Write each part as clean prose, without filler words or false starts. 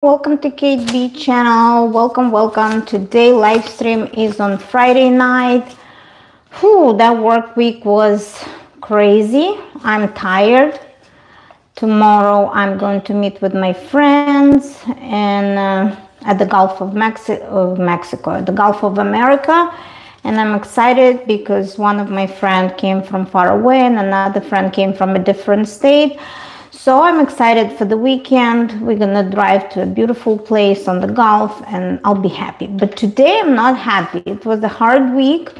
welcome to Kate B channel. Welcome. Today live stream is on Friday night. That work week was crazy. I'm tired. Tomorrow I'm going to meet with my friends and at the Gulf of Mexico, the Gulf of America. And I'm excited because one of my friends came from far away and another friend came from a different state. So I'm excited for the weekend. We're gonna drive to a beautiful place on the Gulf and I'll be happy. But today I'm not happy. It was a hard week,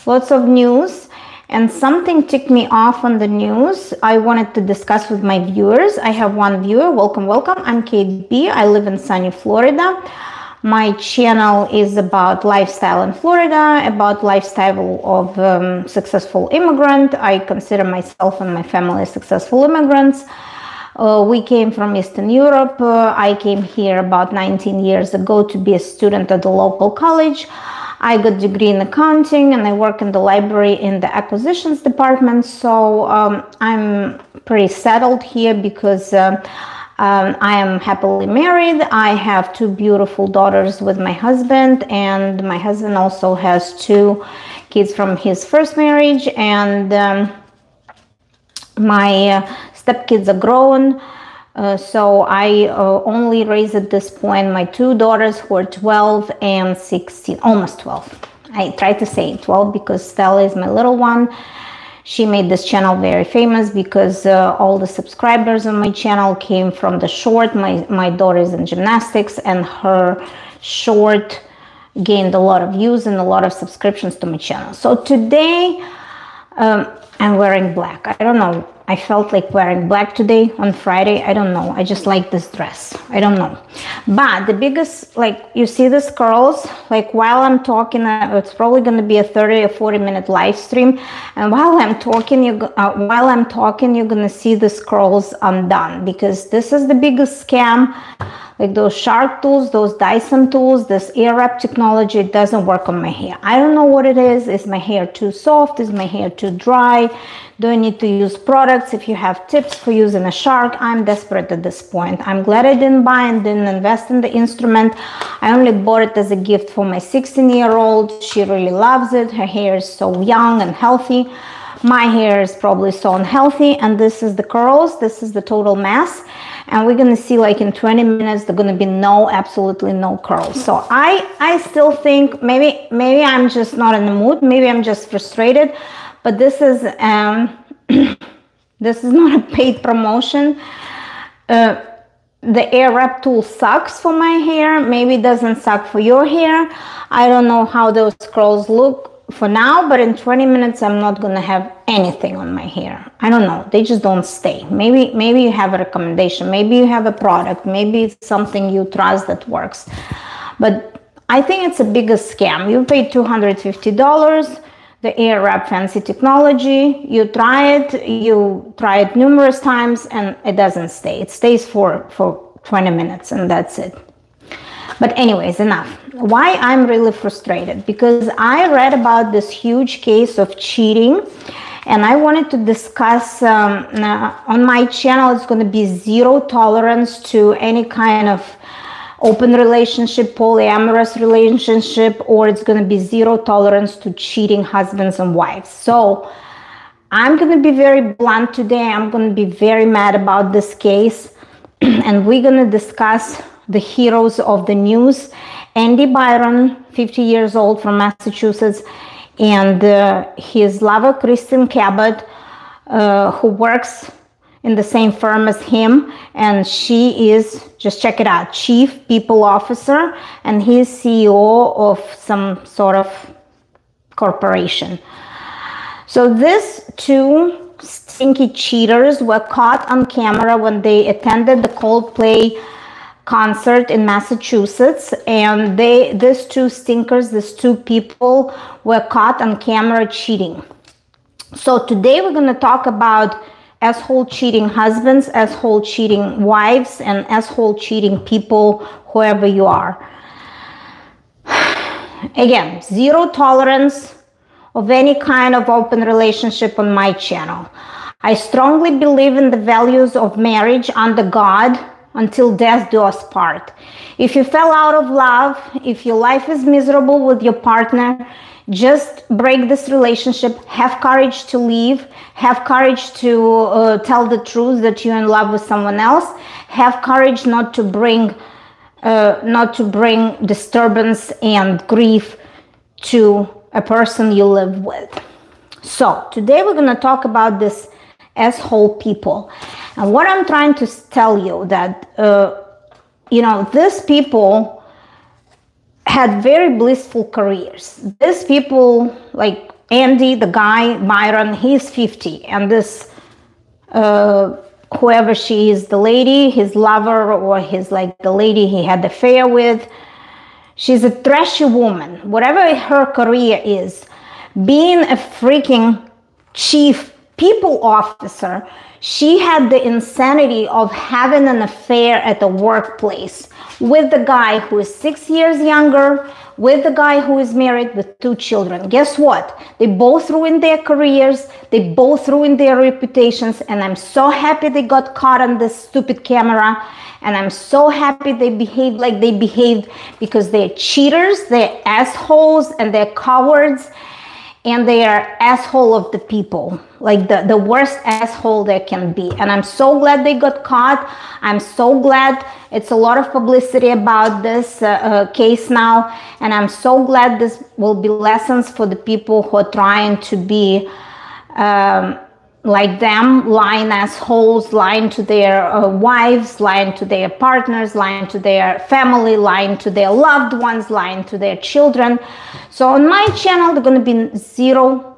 lots of news, and something ticked me off on the news. I wanted to discuss with my viewers. I have one viewer. Welcome. I'm Kate B. I live in sunny Florida. My channel is about lifestyle in Florida, about lifestyle of successful immigrant. I consider myself and my family successful immigrants. We came from Eastern Europe. I came here about 19 years ago to be a student at the local college. I got a degree in accounting and I work in the library in the acquisitions department. So I'm pretty settled here because I am happily married. I have two beautiful daughters with my husband, and my husband also has two kids from his first marriage, and my stepkids are grown. So I only raise at this point my two daughters who are 12 and 16, almost 12. I try to say 12 because Stella is my little one. She made this channel very famous because all the subscribers on my channel came from the short. My daughter is in gymnastics and her short gained a lot of views and a lot of subscriptions to my channel. So today I'm wearing black. I don't know. I felt like wearing black today on Friday. I don't know. I just like this dress. I don't know. But the biggest, like, you see these curls, like while I'm talking, it's probably going to be a 30 or 40 minute live stream. And while I'm talking, you're going to see these curls undone, because this is the biggest scam. Like those Shark tools, those Dyson tools, this air wrap technology, it doesn't work on my hair. I don't know what it is. Is my hair too soft? Is my hair too dry? Do I need to use products? If you have tips for using a Shark, I'm desperate at this point. I'm glad I didn't buy and didn't invest in the instrument. I only bought it as a gift for my 16-year-old. She really loves it. Her hair is so young and healthy. My hair is probably so unhealthy. And this is the curls. This is the total mess. And we're going to see, like, in 20 minutes, there's going to be absolutely no curls. So I still think maybe I'm just not in the mood. Maybe I'm just frustrated. But this is this is not a paid promotion. The air wrap tool sucks for my hair. Maybe it doesn't suck for your hair. I don't know how those curls look for now, but in 20 minutes I'm not gonna have anything on my hair. I don't know, they just don't stay. Maybe you have a recommendation, maybe you have a product, maybe it's something you trust that works. But I think it's a biggest scam. You pay $250, the air wrap fancy technology, you try it numerous times and it doesn't stay. It stays for 20 minutes and that's it. But anyways, enough. Why I'm really frustrated? Because I read about this huge case of cheating and I wanted to discuss on my channel. It's going to be zero tolerance to any kind of open relationship, polyamorous relationship, or it's going to be zero tolerance to cheating husbands and wives. So I'm going to be very blunt today. I'm going to be very mad about this case and we're going to discuss the heroes of the news. Andy Byron, 50 years old, from Massachusetts, and his lover Kristen Cabot, who works in the same firm as him, and she is, just check it out, Chief People Officer, and he's CEO of some sort of corporation. So these two stinky cheaters were caught on camera when they attended the Coldplay concert in Massachusetts, and these two stinkers, these two people were caught on camera cheating. So today we're going to talk about asshole cheating husbands, asshole cheating wives, and asshole cheating people, whoever you are. Again, zero tolerance of any kind of open relationship on my channel. I strongly believe in the values of marriage under God until death do us part. If you fell out of love, if your life is miserable with your partner, just break this relationship. Have courage to leave. Have courage to tell the truth that you're in love with someone else. Have courage not to bring disturbance and grief to a person you live with. So today we're going to talk about this asshole people. And what I'm trying to tell you that, these people had very blissful careers. These people, like Andy, the guy, Byron, he's 50. And this, whoever she is, the lady, his lover, or his, like, the lady he had the affair with, she's a trashy woman. Whatever her career is, being a freaking chief people officer, she had the insanity of having an affair at the workplace with the guy who is 6 years younger, with the guy who is married with 2 children. Guess what? They both ruined their careers. They both ruined their reputations. And I'm so happy they got caught on this stupid camera. And I'm so happy they behaved like they behaved, because they're cheaters, they're assholes, and they're cowards. And they are asshole of the people, like the worst asshole there can be. And I'm so glad they got caught. I'm so glad it's a lot of publicity about this case now. And I'm so glad this will be lessons for the people who are trying to be like them, lying assholes, lying to their wives, lying to their partners, lying to their family, lying to their loved ones, lying to their children. So on my channel, there's going to be zero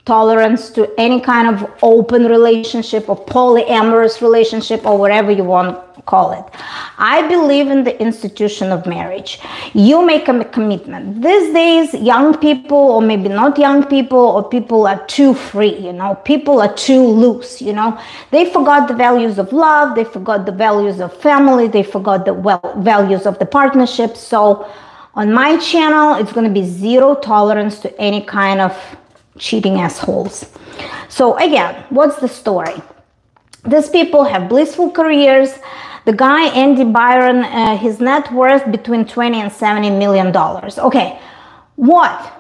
tolerance to any kind of open relationship or polyamorous relationship or whatever you want to call it. I believe in the institution of marriage. You make a commitment. These days, young people, or maybe not young people, or people are too free, people are too loose, They forgot the values of love. They forgot the values of family. They forgot the values of the partnership. So on my channel, it's going to be zero tolerance to any kind of cheating assholes. So again, what's the story? These people have blissful careers. The guy, Andy Byron, his net worth between 20 and 70 million dollars. Okay, what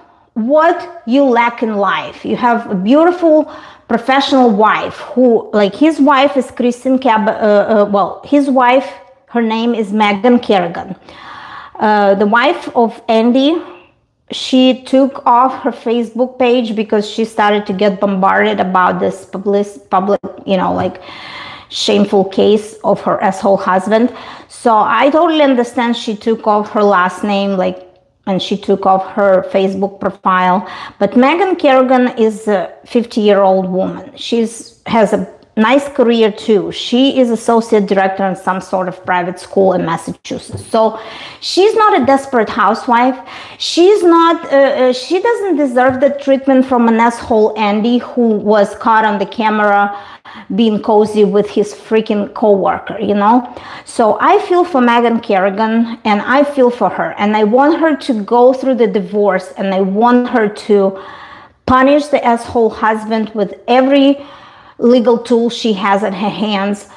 you lack in life? You have a beautiful professional wife who, like, his wife is Kristen his wife, her name is Megan Kerrigan. The wife of Andy, she took off her Facebook page because she started to get bombarded about this public, shameful case of her asshole husband. So I totally understand she took off her last name, and she took off her Facebook profile. But Megan Kerrigan is a 50-year-old woman. Has a nice career too. She is associate director in some sort of private school in Massachusetts. So she's not a desperate housewife. She's not, she doesn't deserve the treatment from an asshole Andy, who was caught on the camera being cozy with his freaking coworker, So I feel for Megan Kerrigan, and I feel for her, and I want her to go through the divorce, and I want her to punish the asshole husband with every legal tool she has at her hands.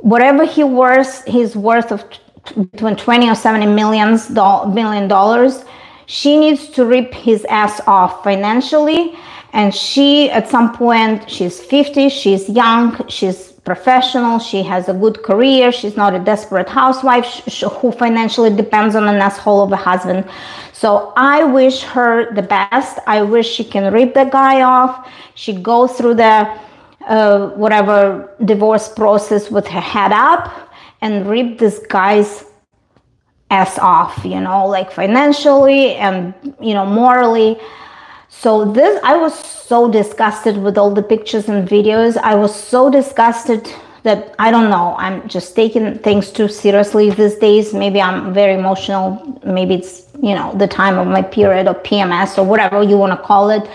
Whatever he's worth of between 20 or 70 million dollars, she needs to rip his ass off financially. And she, at some point, she's 50, she's young, she's professional, she has a good career, she's not a desperate housewife who financially depends on an asshole of a husband. So I wish her the best. I wish she can rip the guy off. She goes through the whatever divorce process with her head up and rip this guy's ass off, financially and, morally. So I was so disgusted with all the pictures and videos. I was so disgusted that, I don't know, I'm just taking things too seriously these days. Maybe I'm very emotional. Maybe it's, the time of my period or PMS or whatever you want to call it.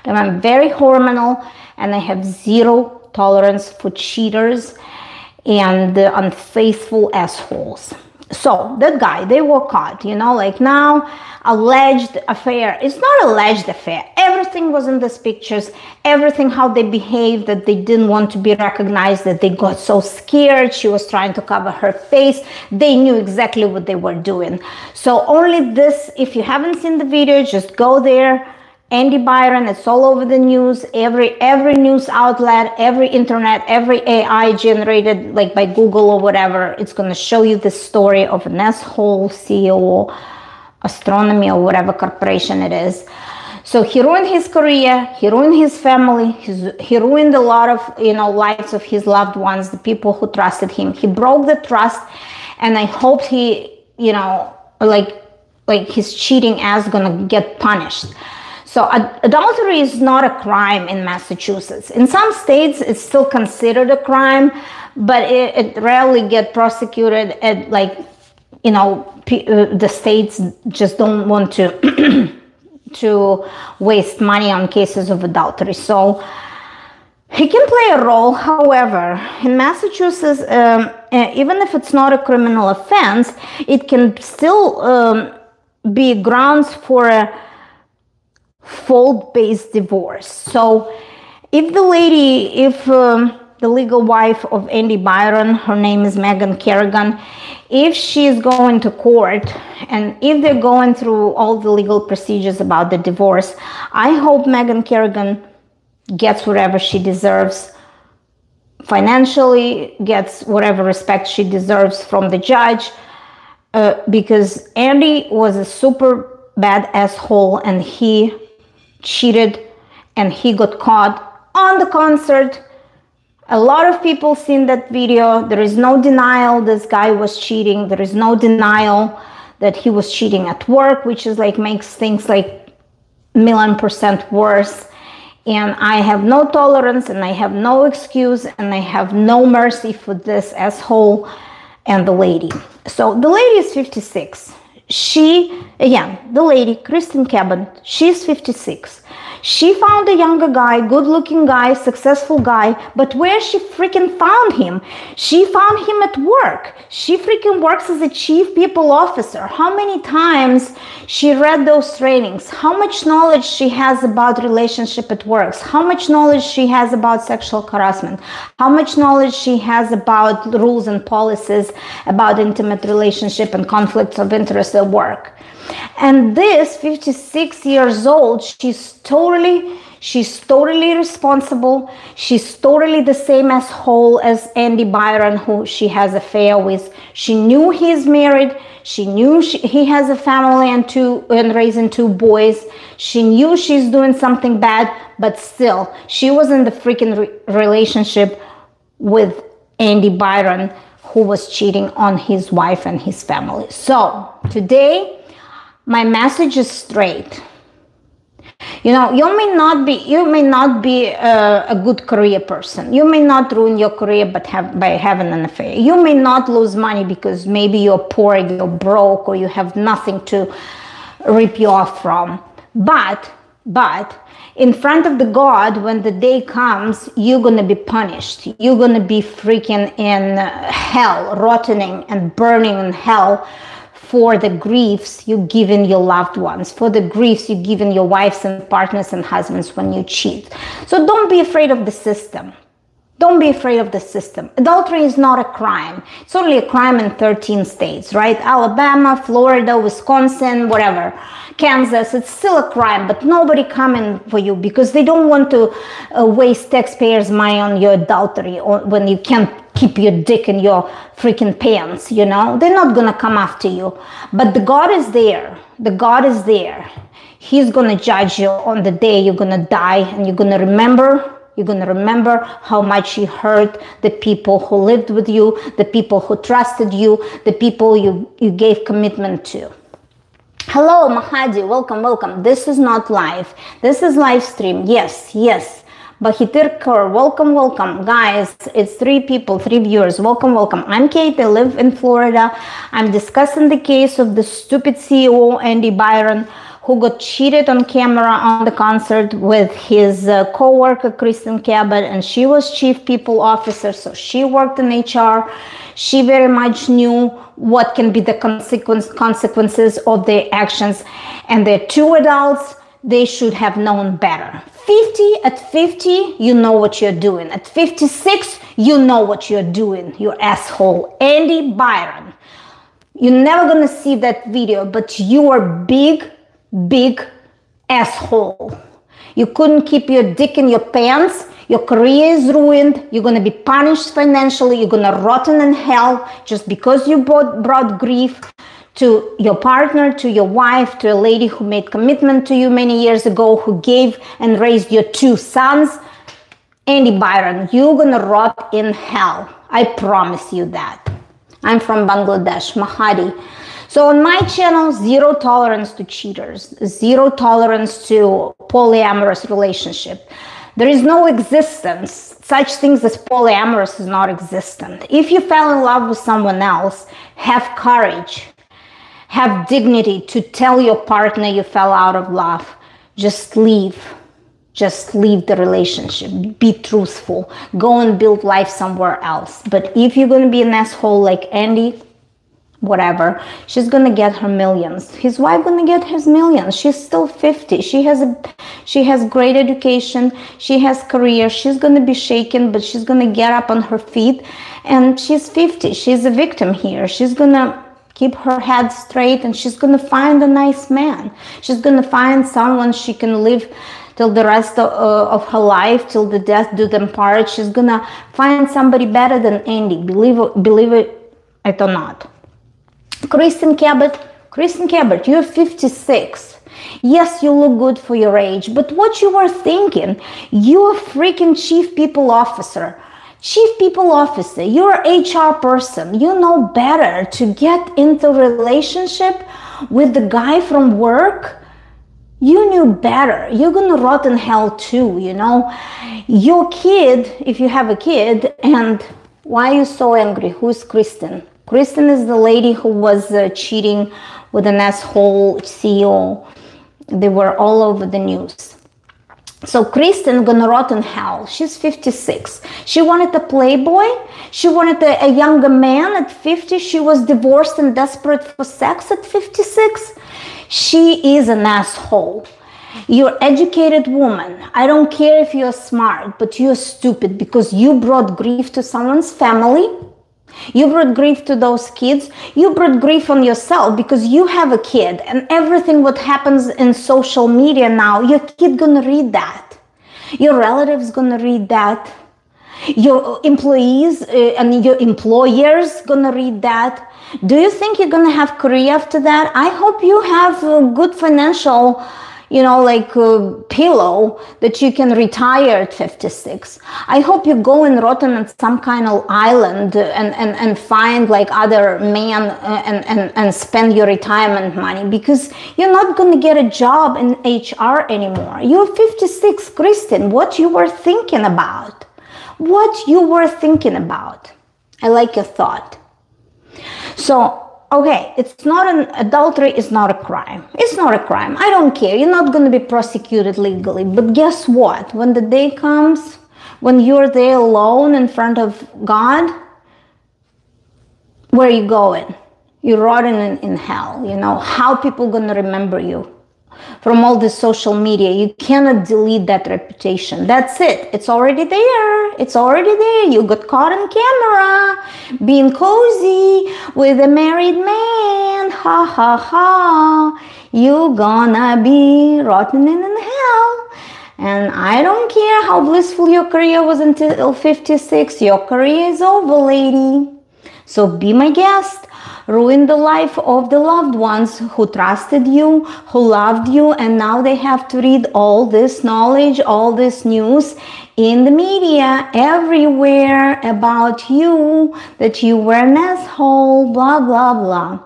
And I'm very hormonal, and I have zero tolerance for cheaters and the unfaithful assholes. So that guy, they were caught, you know, like now alleged affair. It's not alleged affair. Everything was in these pictures, everything how they behaved, that they didn't want to be recognized, that they got so scared. She was trying to cover her face. They knew exactly what they were doing. So only this, if you haven't seen the video, just go there. Andy Byron, it's all over the news, every news outlet, every internet, every AI generated like by Google or whatever, it's going to show you the story of an asshole CEO, astronomy or whatever corporation it is. So he ruined his career, he ruined his family, he ruined a lot of, you know, lives of his loved ones, the people who trusted him. He broke the trust, and I hope he, you know, like his cheating ass gonna get punished. So adultery is not a crime in Massachusetts. In some states, it's still considered a crime, but it rarely gets prosecuted. At, like, you know, the states just don't want to to waste money on cases of adultery. So he can play a role. However, in Massachusetts, even if it's not a criminal offense, it can still be grounds for a fault-based divorce. So if the lady, if the legal wife of Andy Byron, her name is Megan Kerrigan, if she's going to court and if they're going through all the legal procedures about the divorce, I hope Megan Kerrigan gets whatever she deserves financially, gets whatever respect she deserves from the judge, because Andy was a super bad asshole, and he cheated, and he got caught on the concert. A lot of people seen that video. There is no denial this guy was cheating. There is no denial that he was cheating at work, which is like makes things like 1,000,000% worse. And I have no tolerance, and I have no excuse, and I have no mercy for this asshole and the lady. So the lady is 56. She, again, the lady, Kristen Cabot, she's 56. She found a younger guy, good-looking guy, successful guy, but where she freaking found him? She found him at work. She freaking works as a chief people officer. How many times she read those trainings? How much knowledge she has about relationship at work? How much knowledge she has about sexual harassment? How much knowledge she has about rules and policies about intimate relationship and conflicts of interest at work? And this 56 years old, she's totally responsible. She's totally the same asshole as Andy Byron, who she has an affair with. She knew he's married. She knew he has a family and raising 2 boys. She knew she's doing something bad, but still, she was in the freaking relationship with Andy Byron, who was cheating on his wife and his family. So today, my message is straight. You know, you may not be a good career person. You may not ruin your career by having an affair. You may not lose money because maybe you're poor, you're broke, or you have nothing to rip you off from. But in front of the God, when the day comes, you're going to be punished. You're going to be freaking in hell, rotting and burning in hell, for the griefs you given your loved ones, for the griefs you given your wives and partners and husbands when you cheat. So don't be afraid of the system. Don't be afraid of the system. Adultery is not a crime. It's only a crime in 13 states, right? Alabama, Florida, Wisconsin, whatever. Kansas, it's still a crime, but nobody coming for you because they don't want to waste taxpayers' money on your adultery, or when you can't keep your dick in your freaking pants, you know? They're not gonna come after you. But the God is there. The God is there. He's gonna judge you on the day you're gonna die, and you're gonna remember how much you hurt the people who lived with you, the people who trusted you, the people you gave commitment to. Hello, Mahadi, welcome. This is not live. This is live stream. Yes. Bahitir Kaur, welcome. Guys, it's 3 people, 3 viewers. Welcome. I'm Kate. I live in Florida. I'm discussing the case of the stupid CEO, Andy Byron, who got cheated on camera on the concert with his co-worker Kristen Cabot, and she was chief people officer, so she worked in HR. She very much knew what can be the consequences of their actions, and they're two adults. They should have known better. At 50, you know what you're doing. At 56, you know what you're doing, you asshole. Andy Byron. You're never gonna see that video, but you are big asshole. You couldn't keep your dick in your pants. Your career is ruined. You're gonna be punished financially. You're gonna rot in hell just because you brought grief to your partner, to your wife, to a lady who made commitment to you many years ago, who gave and raised your two sons. Andy Byron, you're gonna rot in hell. I promise you that. I'm from Bangladesh, Mahadi. So on my channel, zero tolerance to cheaters, zero tolerance to polyamorous relationship. There is no existence. Such things as polyamorous is not existent. If you fell in love with someone else, have courage. Have dignity to tell your partner you fell out of love. Just leave. Just leave the relationship. Be truthful. Go and build life somewhere else. But if you're going to be an asshole like Andy, whatever, she's going to get her millions. His wife going to get his millions. She's still 50. She has great education. She has career. She's going to be shaken, but she's going to get up on her feet. And she's 50. She's a victim here. She's going to keep her head straight, and she's going to find a nice man. She's going to find someone she can live till the rest of her life, till the death do them part. She's going to find somebody better than Andy. Believe it or not. Kristen Cabot, you're 56. Yes, you look good for your age, but what you were thinking, you're a freaking chief people officer. Chief people officer, you're an HR person. You know better to get into a relationship with the guy from work. You knew better. You're gonna rot in hell too, you know. Your kid, if you have a kid, and why are you so angry? Who's Kristen? Kristen is the lady who was cheating with an asshole CEO. They were all over the news. So Kristen gonna rot in hell. She's 56. She wanted a playboy. She wanted a younger man at 50. She was divorced and desperate for sex at 56. She is an asshole. You're an educated woman. I don't care if you're smart, but you're stupid because you brought grief to someone's family. You brought grief to those kids. You brought grief on yourself because you have a kid, and everything what happens in social media now, your kid gonna read that. Your relatives gonna read that. Your employees and your employers gonna read that. Do you think you're gonna have career after that? I hope you have a good financial, you know, like a pillow that you can retire at 56. I hope you go and rot on some kind of island and find like other men and spend your retirement money, because you're not going to get a job in HR anymore. You're 56, Kristen. What you were thinking about? What you were thinking about? I like your thought. So, okay, it's not an adultery, it's not a crime. It's not a crime. I don't care. You're not going to be prosecuted legally. But guess what? When the day comes, when you're there alone in front of God, where are you going? You're rotting in hell. You know, how people going to remember you? From all this social media, you cannot delete that reputation. That's it. It's already there. It's already there. You got caught on camera being cozy with a married man. Ha ha ha. You gonna be rotten in hell. And I don't care how blissful your career was until 56. Your career is over, lady. So be my guest. Ruin the life of the loved ones who trusted you, who loved you, and now they have to read all this knowledge, all this news in the media everywhere about you, that you were an asshole, blah, blah, blah.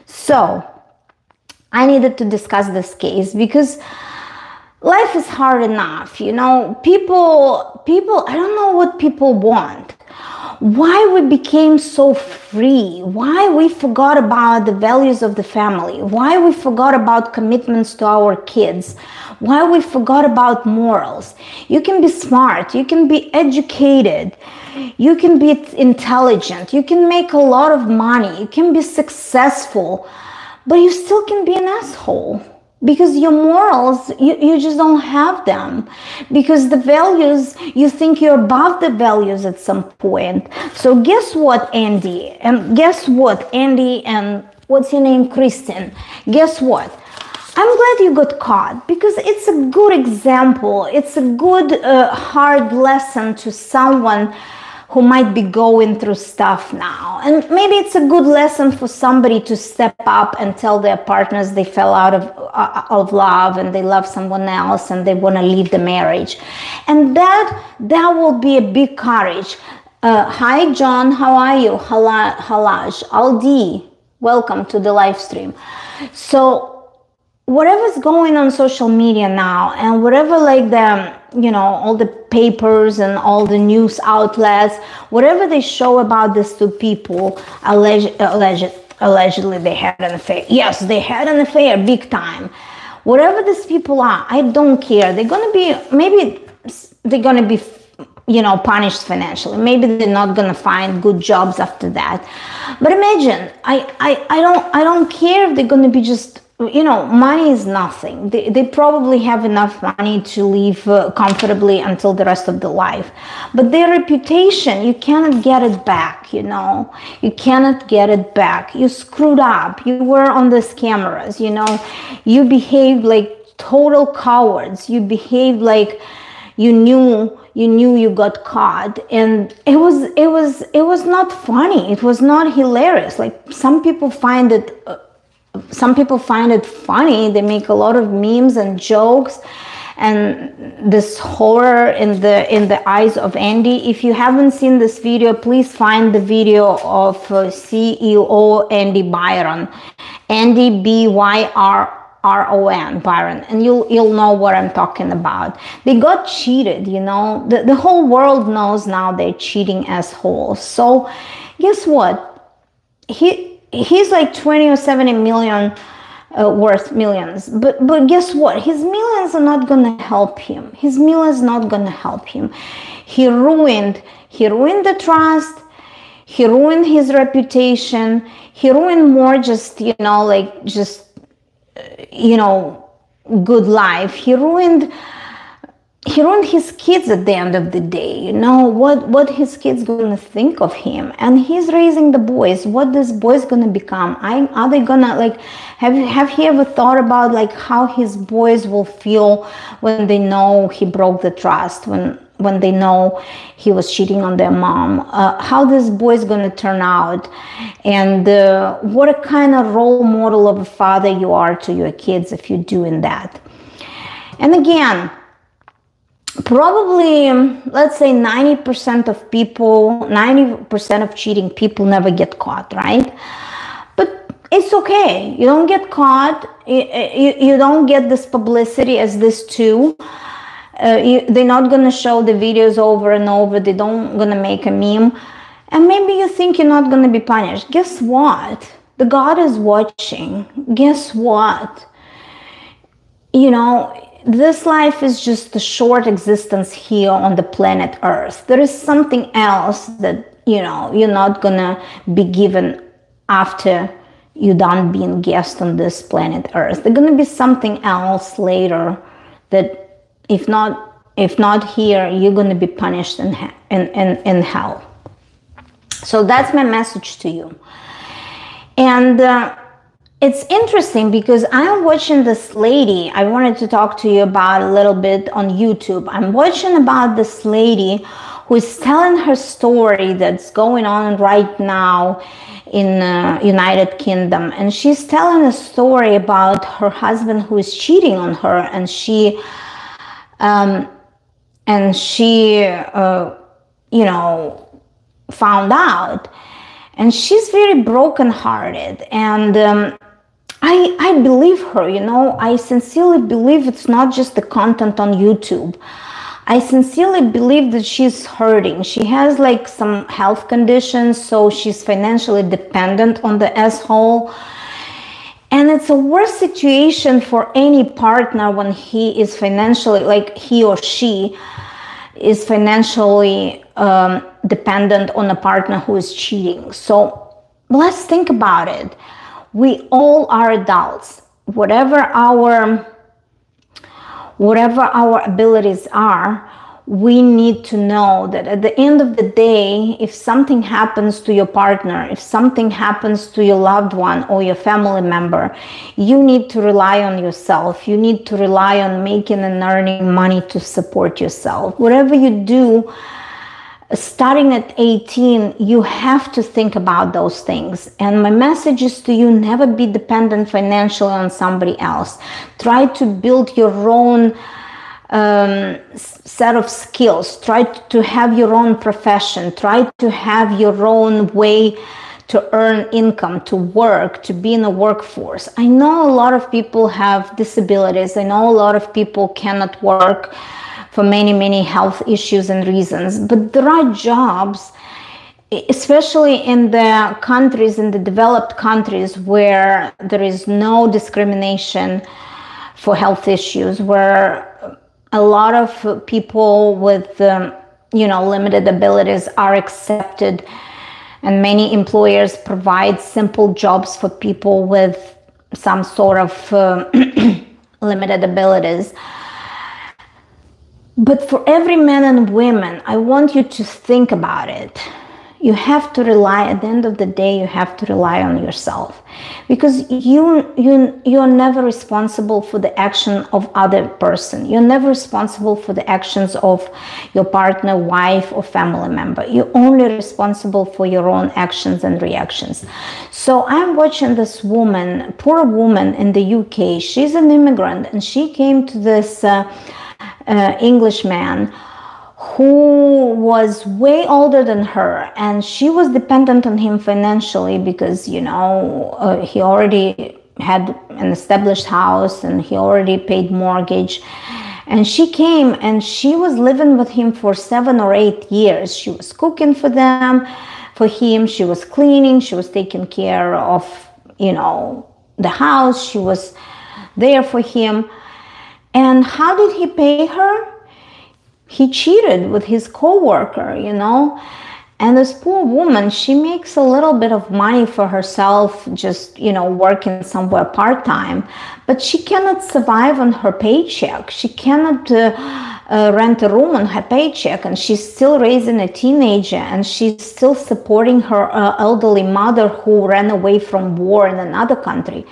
So I needed to discuss this case because life is hard enough, you know. People, I don't know what people want. Why we became so free, why we forgot about the values of the family, why we forgot about commitments to our kids, why we forgot about morals. You can be smart, you can be educated, you can be intelligent, you can make a lot of money, you can be successful, but you still can be an asshole. Because your morals, you just don't have them. Because the values, you think you're above the values at some point. So guess what, Andy? And guess what, Andy, and what's your name, Kristen? Guess what? I'm glad you got caught, because it's a good example. It's a good hard lesson to someone who might be going through stuff now. And maybe it's a good lesson for somebody to step up and tell their partners they fell out of love and they love someone else and they want to leave the marriage. And that will be a big courage. Hi, John. How are you? Halaj. Aldi. Welcome to the live stream. So whatever's going on social media now, and whatever, like the, you know, all the papers and all the news outlets, whatever they show about these two people, allegedly they had an affair. Yes, they had an affair, big time. Whatever these people are, I don't care. They're gonna be, maybe they're gonna be, you know, punished financially. Maybe they're not gonna find good jobs after that. But imagine, I don't care if they're gonna be just, you know, money is nothing. They probably have enough money to live comfortably until the rest of their life. But their reputation, you cannot get it back, you know. You cannot get it back. You screwed up. You were on these cameras, you know. You behaved like total cowards. You behaved like you knew you got caught, and it was not funny. It was not hilarious. Like some people find it funny. They make a lot of memes and jokes and this horror in the eyes of Andy. If you haven't seen this video, please find the video of CEO Andy Byron, Andy Byron, Byron, and you'll know what I'm talking about. They got cheated, you know. The whole world knows now they're cheating assholes. So guess what? He's like 20 or 70 million worth millions, but guess what? His millions are not gonna help him. His millions not gonna help him. He ruined the trust. He ruined his reputation. He ruined more, just, you know, like just, you know, good life. He ruined his kids at the end of the day. You know what his kids gonna think of him, and he's raising the boys. What this boys gonna become? Are they gonna, like, have he ever thought about like how his boys will feel when they know he broke the trust, when they know he was cheating on their mom? How this boy's gonna turn out, and what a kind of role model of a father you are to your kids if you're doing that. And again, probably, let's say 90% of people, 90% of cheating people never get caught, right? But it's okay. You don't get caught. You don't get this publicity as this too. They're not going to show the videos over and over. They don't going to make a meme. And maybe you think you're not going to be punished. Guess what? The God is watching. Guess what? You know, this life is just a short existence here on the planet Earth. There is something else that, you know, you're not gonna be given after you're done being guest on this planet Earth. There's gonna be something else later that if not here, you're gonna be punished in hell. So that's my message to you. And it's interesting because I'm watching this lady. I wanted to talk to you about a little bit on YouTube. I'm watching about this lady who is telling her story that's going on right now in United Kingdom. And she's telling a story about her husband who is cheating on her, and she you know, found out. And she's very brokenhearted, and I believe her, you know. I sincerely believe it's not just the content on YouTube. I sincerely believe that she's hurting. She has like some health conditions, so she's financially dependent on the asshole. And it's a worse situation for any partner when he is financially, like he or she is financially dependent on a partner who is cheating. So let's think about it. We all are adults. Whatever our abilities are, we need to know that at the end of the day, if something happens to your partner, if something happens to your loved one or your family member, you need to rely on yourself. You need to rely on making and earning money to support yourself. Whatever you do, starting at 18, you have to think about those things. And my message is to you, never be dependent financially on somebody else. Try to build your own set of skills. Try to have your own profession. Try to have your own way to earn income, to work, to be in a workforce. I know a lot of people have disabilities. I know a lot of people cannot work for many health issues and reasons, but there are jobs, especially in the countries, in the developed countries, where there is no discrimination for health issues, where a lot of people with limited abilities are accepted, and many employers provide simple jobs for people with some sort of limited abilities. But for every man and woman, I want you to think about it. You have to rely, at the end of the day, you have to rely on yourself, because you're never responsible for the action of other person. You're never responsible for the actions of your partner, wife, or family member. You're only responsible for your own actions and reactions. So I'm watching this woman, poor woman in the UK. She's an immigrant, and she came to this Englishman who was way older than her, and she was dependent on him financially because he already had an established house and he already paid mortgage. And she came and she was living with him for 7 or 8 years. She was cooking for him, she was cleaning, she was taking care of the house, she was there for him. And how did he pay her? He cheated with his co-worker, and this poor woman, she makes a little bit of money for herself, just, working somewhere part-time, but she cannot survive on her paycheck. She cannot rent a room on her paycheck, and she's still raising a teenager, and she's still supporting her elderly mother who ran away from war in another country.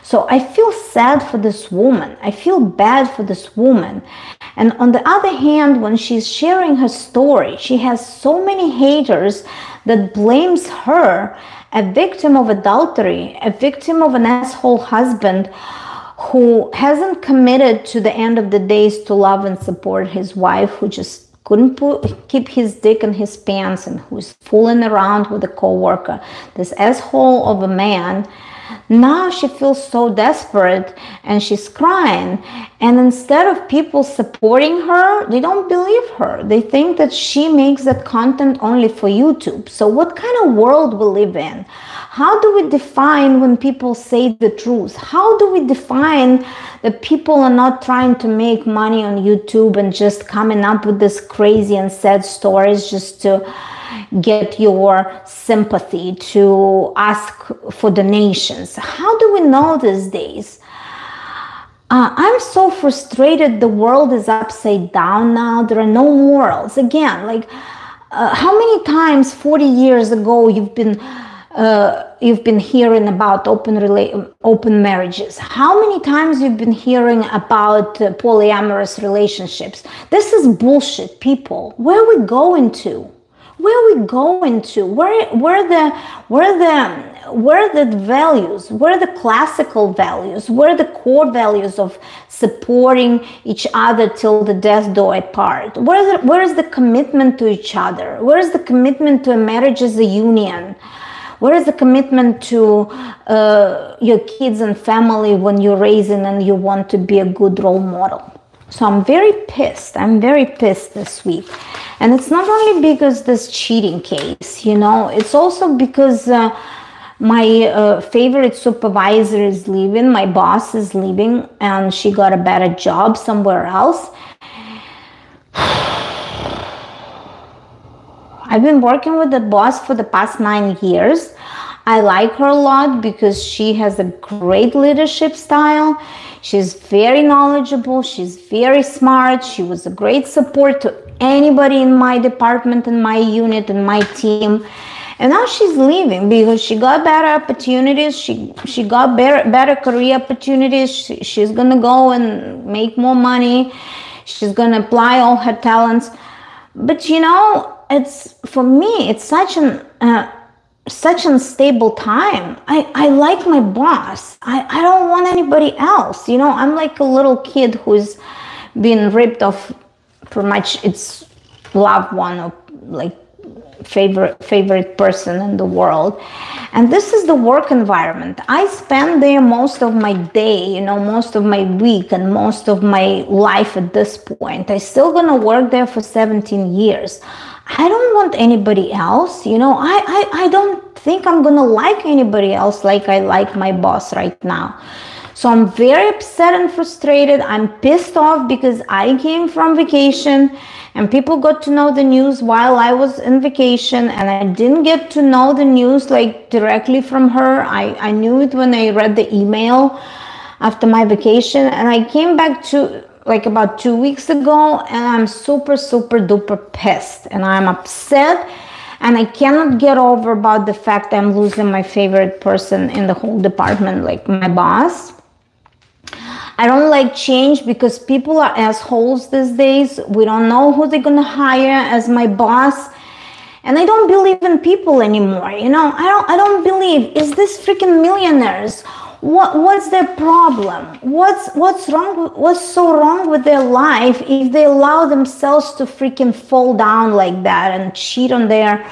So I feel sad for this woman. I feel bad for this woman. And on the other hand, when she's sharing her story, she has so many haters that blames her, a victim of adultery, a victim of an asshole husband who hasn't committed to the end of the days to love and support his wife, who just couldn't keep his dick in his pants, and who's fooling around with a co-worker. This asshole of a man. Now she feels so desperate and she's crying, and instead of people supporting her, they don't believe her. They think that she makes that content only for YouTube. So what kind of world we live in? How do we define when people say the truth? How do we define that people are not trying to make money on YouTube and just coming up with this crazy and sad stories just to get your sympathy, to ask for donations? How do we know these days? I'm so frustrated. The world is upside down now. There are no morals. Again, like how many times 40 years ago you've been hearing about open marriages? How many times you've been hearing about polyamorous relationships? This is bullshit, people. Where are we going to? Where are we going to? Where are the values? Where are the classical values? Where are the core values of supporting each other till the death do us part? Where is the commitment to each other? Where is the commitment to a marriage as a union? Where is the commitment to your kids and family when you're raising and you want to be a good role model? So I'm very pissed. I'm very pissed this week. And it's not only because this cheating case, you know, it's also because my favorite supervisor is leaving, my boss is leaving, and she got a better job somewhere else. I've been working with the boss for the past 9 years. I like her a lot because she has a great leadership style. She's very knowledgeable. She's very smart. She was a great support to anybody in my department, in my unit, in my team. And now she's leaving because she got better opportunities. She got better career opportunities. She's going to go and make more money. She's going to apply all her talents. But you know, it's, for me, it's such an unstable time. I like my boss. I don't want anybody else. You know, I'm like a little kid who's been ripped off pretty much its loved one, or like favorite person in the world. And this is the work environment. I spend there most of my day, you know, most of my week, and most of my life at this point. I still gonna work there for 17 years. I don't want anybody else, you know. I don't think I'm gonna like anybody else like I like my boss right now. So I'm very upset and frustrated. I'm pissed off because I came from vacation and people got to know the news while I was in vacation, and I didn't get to know the news like directly from her. I knew it when I read the email after my vacation, and I came back to like about 2 weeks ago, and I'm super duper pissed, and I'm upset, and I cannot get over about the fact I'm losing my favorite person in the whole department, like my boss. I don't like change because people are assholes these days. We don't know who they're gonna hire as my boss, and I don't believe in people anymore. You know, I don't believe. Is this freaking millionaires? What's their problem? What's wrong? What's so wrong with their life if they allow themselves to freaking fall down like that and cheat on their,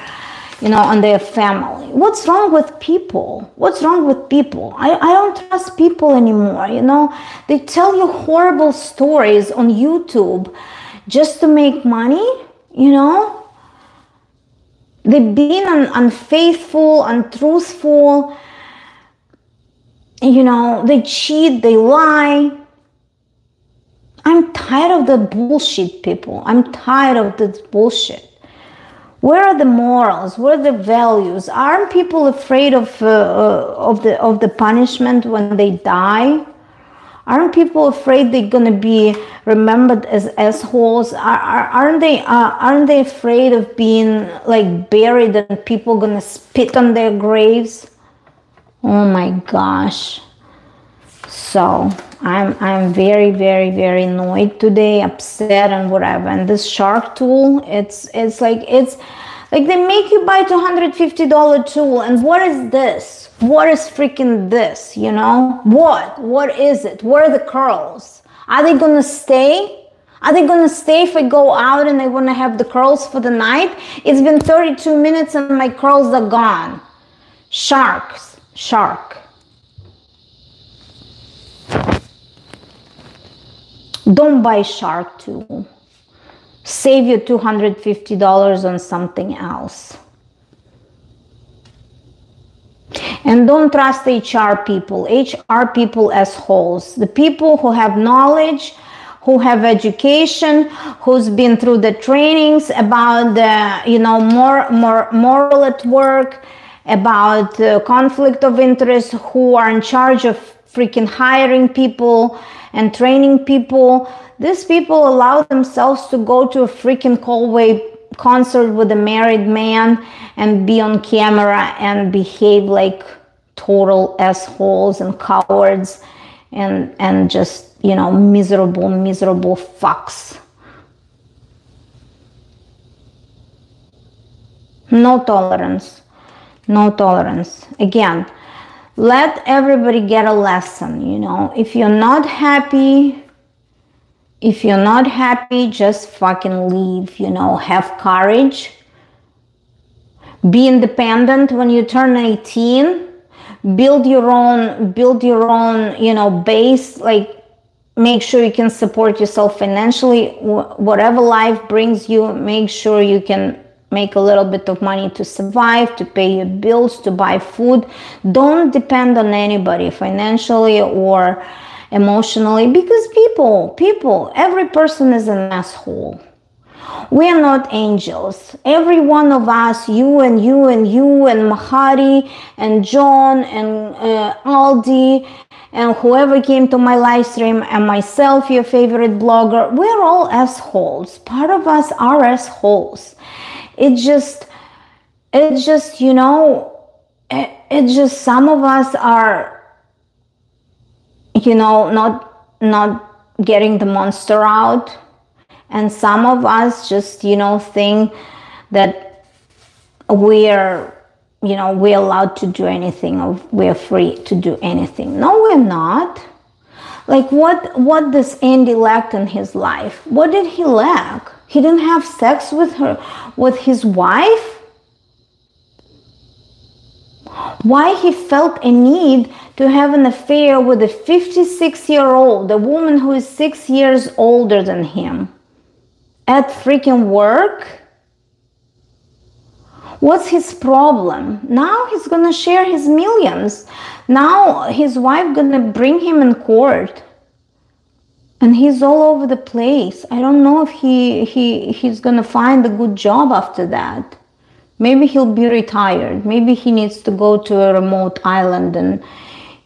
you know, on their family? What's wrong with people? What's wrong with people? I don't trust people anymore, you know. They tell you horrible stories on YouTube just to make money, you know. They've been unfaithful, untruthful, you know, they cheat, they lie. I'm tired of the bullshit, people. I'm tired of this bullshit. Where are the morals? Where are the values? Aren't people afraid of the punishment when they die? Aren't people afraid they're gonna be remembered as assholes? Aren't they afraid of being like buried and people gonna spit on their graves? Oh my gosh. So I'm very annoyed today, upset and whatever. And this shark tool, it's like they make you buy $250 tool, and what is this? What is freaking this? You know? What is it? Where are the curls? Are they gonna stay? Are they gonna stay if I go out and I wanna have the curls for the night? It's been 32 minutes and my curls are gone. Shark. Don't buy shark tool. Save your $250 on something else. And don't trust HR people. HR people assholes. The people who have knowledge, who have education, who's been through the trainings about the, you know, moral at work, about conflict of interest, who are in charge of freaking hiring people and training people. These people allow themselves to go to a freaking Coldway concert with a married man and be on camera and behave like total assholes and cowards and just, you know, miserable fucks. No tolerance. No tolerance. Again, let everybody get a lesson, you know. If you're not happy, just fucking leave, you know. Have courage. Be independent when you turn 18. Build your own, you know, base. Like, make sure you can support yourself financially. Whatever life brings you, make sure you can make a little bit of money to survive, to pay your bills, to buy food. Don't depend on anybody financially or emotionally, because people, every person is an asshole. We are not angels. Every one of us, you and you and you and Mahari and John and Aldi and whoever came to my live stream and myself, your favorite blogger, we're all assholes. Part of us are assholes. It just, you know, it just, some of us are, you know, not getting the monster out. And some of us just, you know, think that we're, you know, we're allowed to do anything, or we're free to do anything. No, we're not. Like, what does Andy lack in his life? What did he lack? He didn't have sex with his wife? Why he felt a need to have an affair with a 56-year-old, a woman who is 6 years older than him? At freaking work? What's his problem? Now he's gonna share his millions. Now his wife gonna bring him in court. And he's all over the place. I don't know if he's gonna find a good job after that. Maybe he'll be retired. Maybe he needs to go to a remote island and,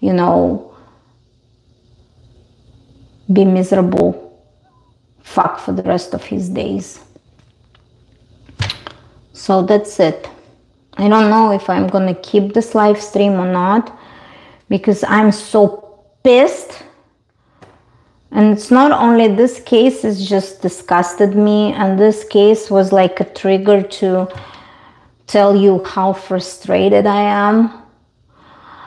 you know, be miserable fuck for the rest of his days. So that's it. I don't know if I'm gonna keep this live stream or not, because I'm so pissed. And it's not only this case, it's just disgusted me, and this case was like a trigger to tell you how frustrated I am,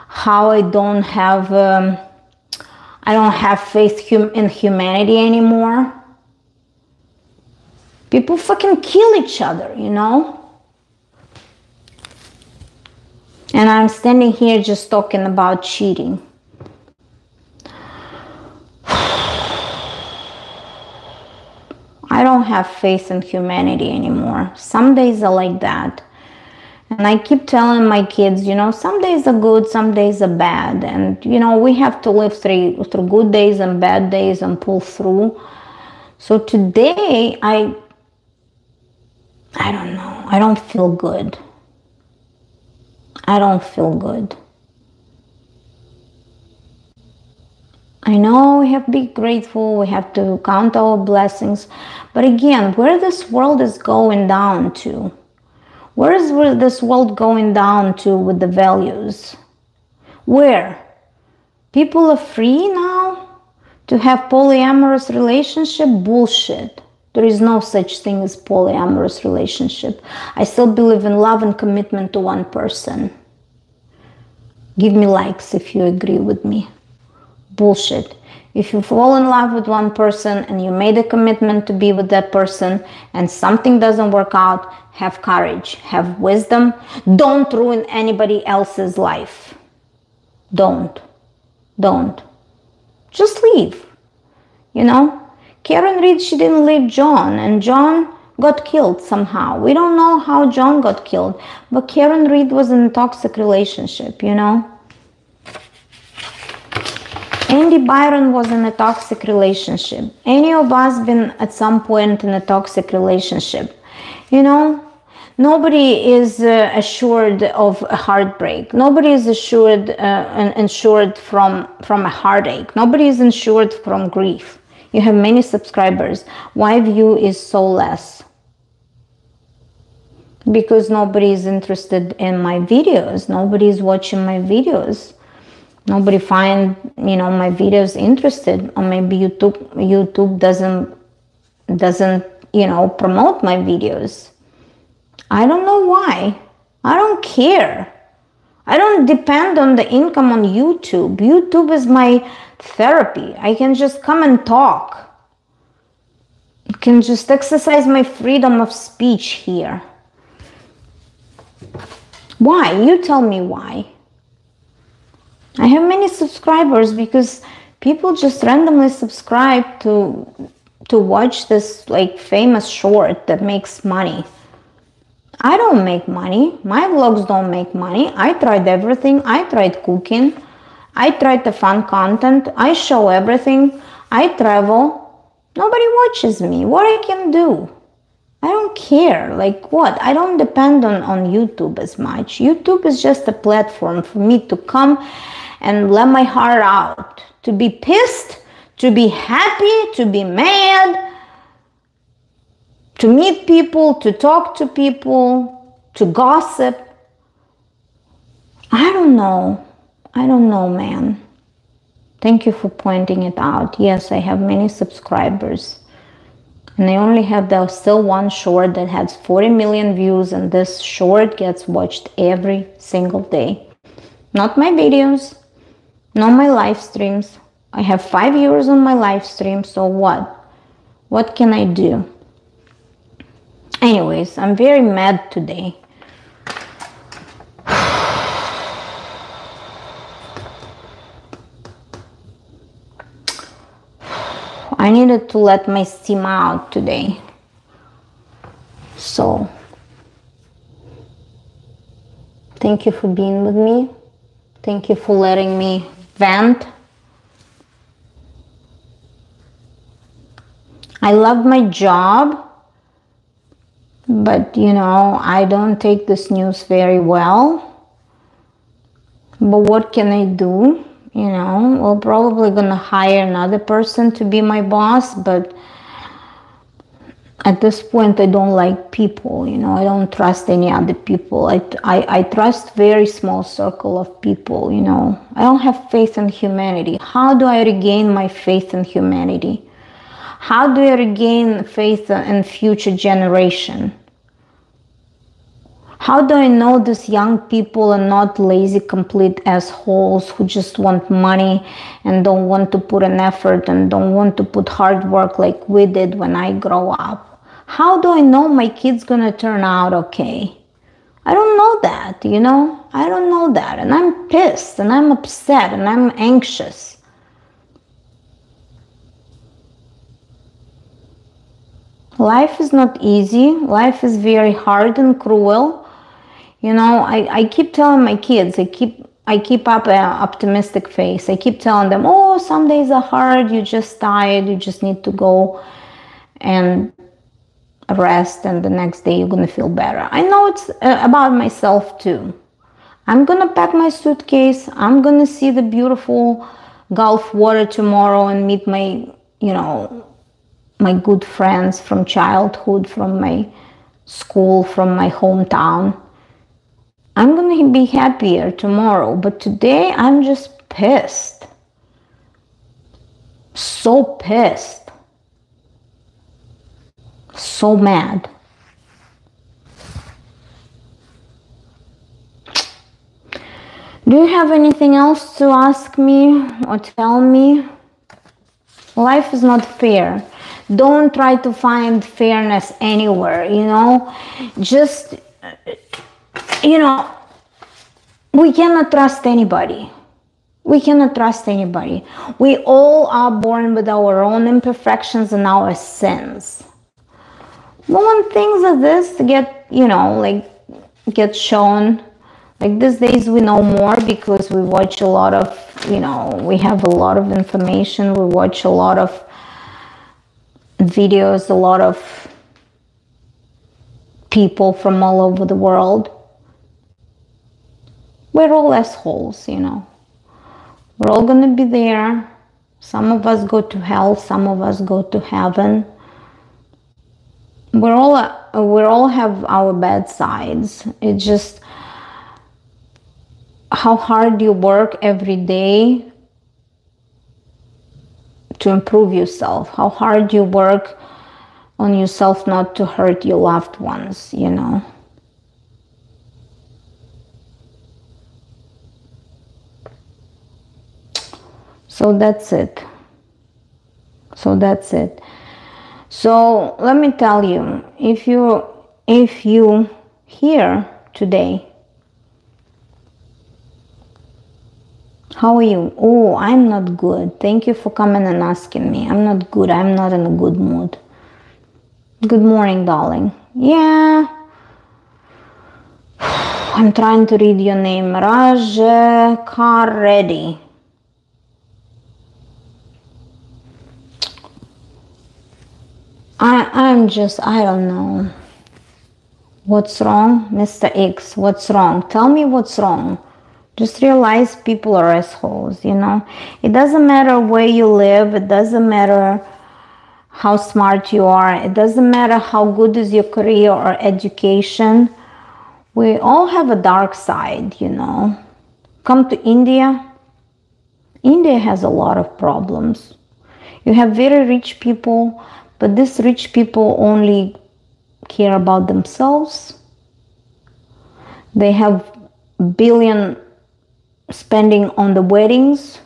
how I don't have faith in humanity anymore. People fucking kill each other, you know? And I'm standing here just talking about cheating. I don't have faith in humanity anymore. Some days are like that. And I keep telling my kids, you know, some days are good, some days are bad. And, you know, we have to live through good days and bad days and pull through. So today, I don't know. I don't feel good. I don't feel good. I know we have to be grateful. We have to count our blessings. But again, where this world is going down to? Where is this world going down to with the values? Where? People are free now to have polyamorous relationship? Bullshit. There is no such thing as polyamorous relationship. I still believe in love and commitment to one person. Give me likes if you agree with me. Bullshit. If you fall in love with one person and you made a commitment to be with that person and something doesn't work out, have courage, have wisdom. Don't ruin anybody else's life. Don't. Just leave. You know? Karen Reed, she didn't leave John, and John got killed somehow. We don't know how John got killed, but Karen Reed was in a toxic relationship, you know? Andy Byron was in a toxic relationship. Any of us been at some point in a toxic relationship. You know, nobody is assured of a heartbreak. Nobody is insured from a heartache. Nobody is insured from grief. You have many subscribers. Why view is so less? Because nobody is interested in my videos. Nobody is watching my videos. Nobody find, you know, my videos interested, or maybe YouTube doesn't, you know, promote my videos. I don't know why. I don't care. I don't depend on the income on YouTube. YouTube is my therapy. I can just come and talk. I can just exercise my freedom of speech here. Why? You tell me why. I have many subscribers because People just randomly subscribe to watch this like famous short that makes money. I don't make money. My vlogs don't make money. I tried everything. I tried cooking. I tried the fun content. I show everything. I travel. Nobody watches me. What I can do? I don't care. Like what? I don't depend on YouTube as much. YouTube is just a platform for me to come and let my heart out. To be pissed, to be happy, to be mad, to meet people, to talk to people, to gossip. I don't know. I don't know, man. Thank you for pointing it out. Yes, I have many subscribers. And I only have still one short that has 40 million views, and this short gets watched every single day. Not my videos, not my live streams. I have 5 viewers on my live stream, so what? What can I do? Anyways, I'm very mad today. I needed to let my steam out today. So, thank you for being with me. Thank you for letting me vent. I love my job, but you know, I don't take this news very well. But what can I do? You know, we're probably gonna hire another person to be my boss, but at this point I don't like people, you know. I don't trust any other people. I trust very small circle of people, you know. I don't have faith in humanity. How do I regain my faith in humanity? How do I regain faith in future generation? How do I know these young people are not lazy, complete assholes who just want money and don't want to put an effort and don't want to put hard work like we did when I grow up? How do I know my kid's gonna turn out okay? I don't know that, you know? I don't know that, and I'm pissed and I'm upset and I'm anxious. Life is not easy. Life is very hard and cruel. You know, I keep telling my kids, I keep up an optimistic face. I keep telling them, oh, some days are hard, you're just tired, you just need to go and rest, and the next day you're gonna feel better. I know it's about myself too. I'm gonna pack my suitcase, I'm gonna see the beautiful Gulf water tomorrow and meet my, you know, my good friends from childhood, from my school, from my hometown. I'm gonna be happier tomorrow, but today I'm just pissed. So pissed. So mad. Do you have anything else to ask me or tell me? Life is not fair. Don't try to find fairness anywhere, you know? Just, you know, we cannot trust anybody. We cannot trust anybody. We all are born with our own imperfections and our sins. But when things like this get, you know, like get shown, like these days we know more because we watch a lot of, you know, we have a lot of information. We watch a lot of videos, a lot of people from all over the world. We're all assholes, you know. We're all gonna be there. Some of us go to hell, some of us go to heaven. We all have our bad sides. It's just how hard you work every day to improve yourself, how hard you work on yourself not to hurt your loved ones, you know. So that's it. So that's it. So let me tell you, if you here today, How are you? Oh, I'm not good. Thank you for coming and asking me. I'm not good. I'm not in a good mood. Good morning, darling. Yeah. I'm trying to read your name. Raj Reddy. I don't know. What's wrong? Mr. X, what's wrong? Tell me what's wrong. Just realize people are assholes, you know. It doesn't matter where you live. It doesn't matter how smart you are. It doesn't matter how good is your career or education. We all have a dark side, you know. Come to India. India has a lot of problems. You have very rich people, but these rich people only care about themselves. They have billion spending on the weddings,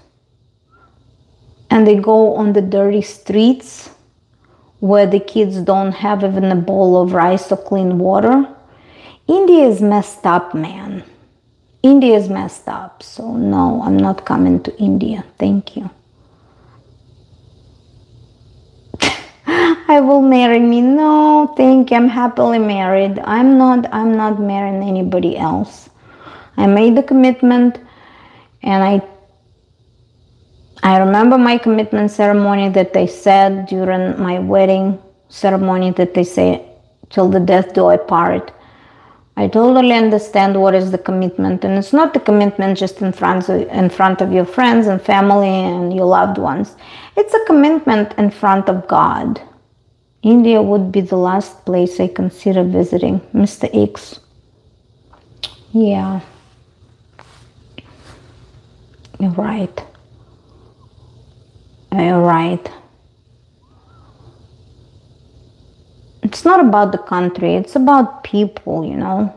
and they go on the dirty streets where the kids don't have even a bowl of rice or clean water. India is messed up, man. India is messed up. So no, I'm not coming to India. Thank you. I will marry me. No, thank you. I'm happily married. I'm not marrying anybody else. I made the commitment, and I remember my commitment ceremony that they said during my wedding ceremony, that they say, till the death do I part. I totally understand what is the commitment, and it's not the commitment just in front of your friends and family and your loved ones. It's a commitment in front of God. India would be the last place I consider visiting. Mr. X. Yeah. You're right. You're right. It's not about the country. It's about people, you know.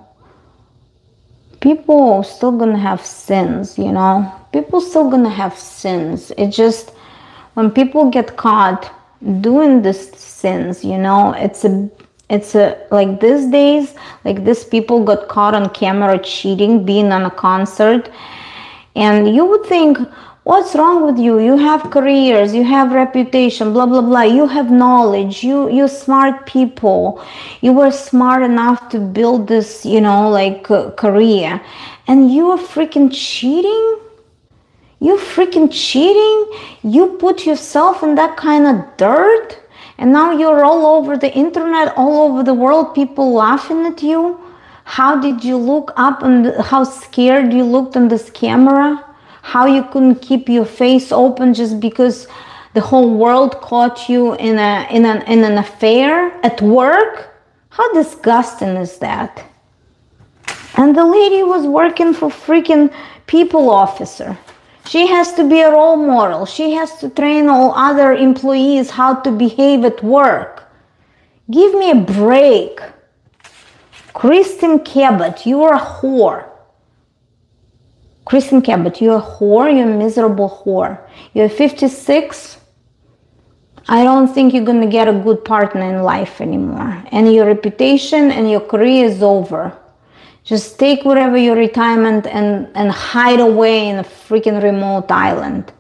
People are still gonna have sins, you know. People still gonna have sins. It's just when people get caught doing these sins, you know, it's a like these days, like these people got caught on camera cheating, being on a concert, and you would think, what's wrong with you? You have careers, you have reputation, blah blah blah, you have knowledge, you're smart people, you were smart enough to build this, you know, like career, and you are freaking cheating. You freaking cheating? You put yourself in that kind of dirt, and now you're all over the internet, all over the world, people laughing at you. How did you look up, and how scared you looked on this camera? How you couldn't keep your face open just because the whole world caught you in an affair at work? How disgusting is that? And the lady was working for freaking people officer. She has to be a role model. She has to train all other employees how to behave at work. Give me a break. Kristen Cabot, you are a whore. Kristen Cabot, you're a whore. You're a miserable whore. You're 56. I don't think you're going to get a good partner in life anymore. And your reputation and your career is over. Just take whatever your retirement and hide away in a freaking remote island.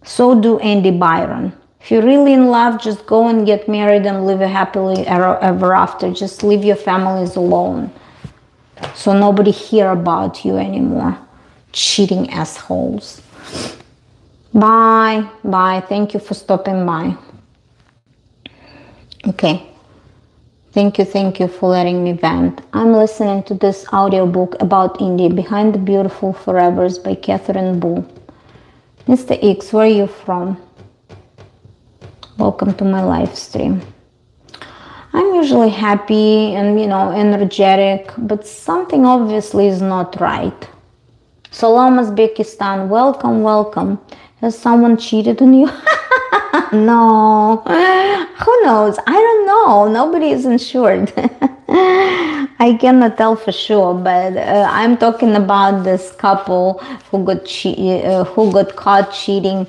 So do Andy Byron. If you're really in love, just go and get married and live a happily ever after. Just leave your families alone, so nobody hear about you anymore. Cheating assholes. Bye. Bye. Thank you for stopping by. Okay. Thank you for letting me vent. I'm listening to this audiobook about India, Behind the Beautiful Forevers by Catherine Bull. Mr. X, where are you from? Welcome to my live stream. I'm usually happy and, you know, energetic, but something obviously is not right. Salam Uzbekistan, welcome. Has someone cheated on you? No. Who knows? I don't know. Nobody is insured. I cannot tell for sure, but I'm talking about this couple who got caught cheating,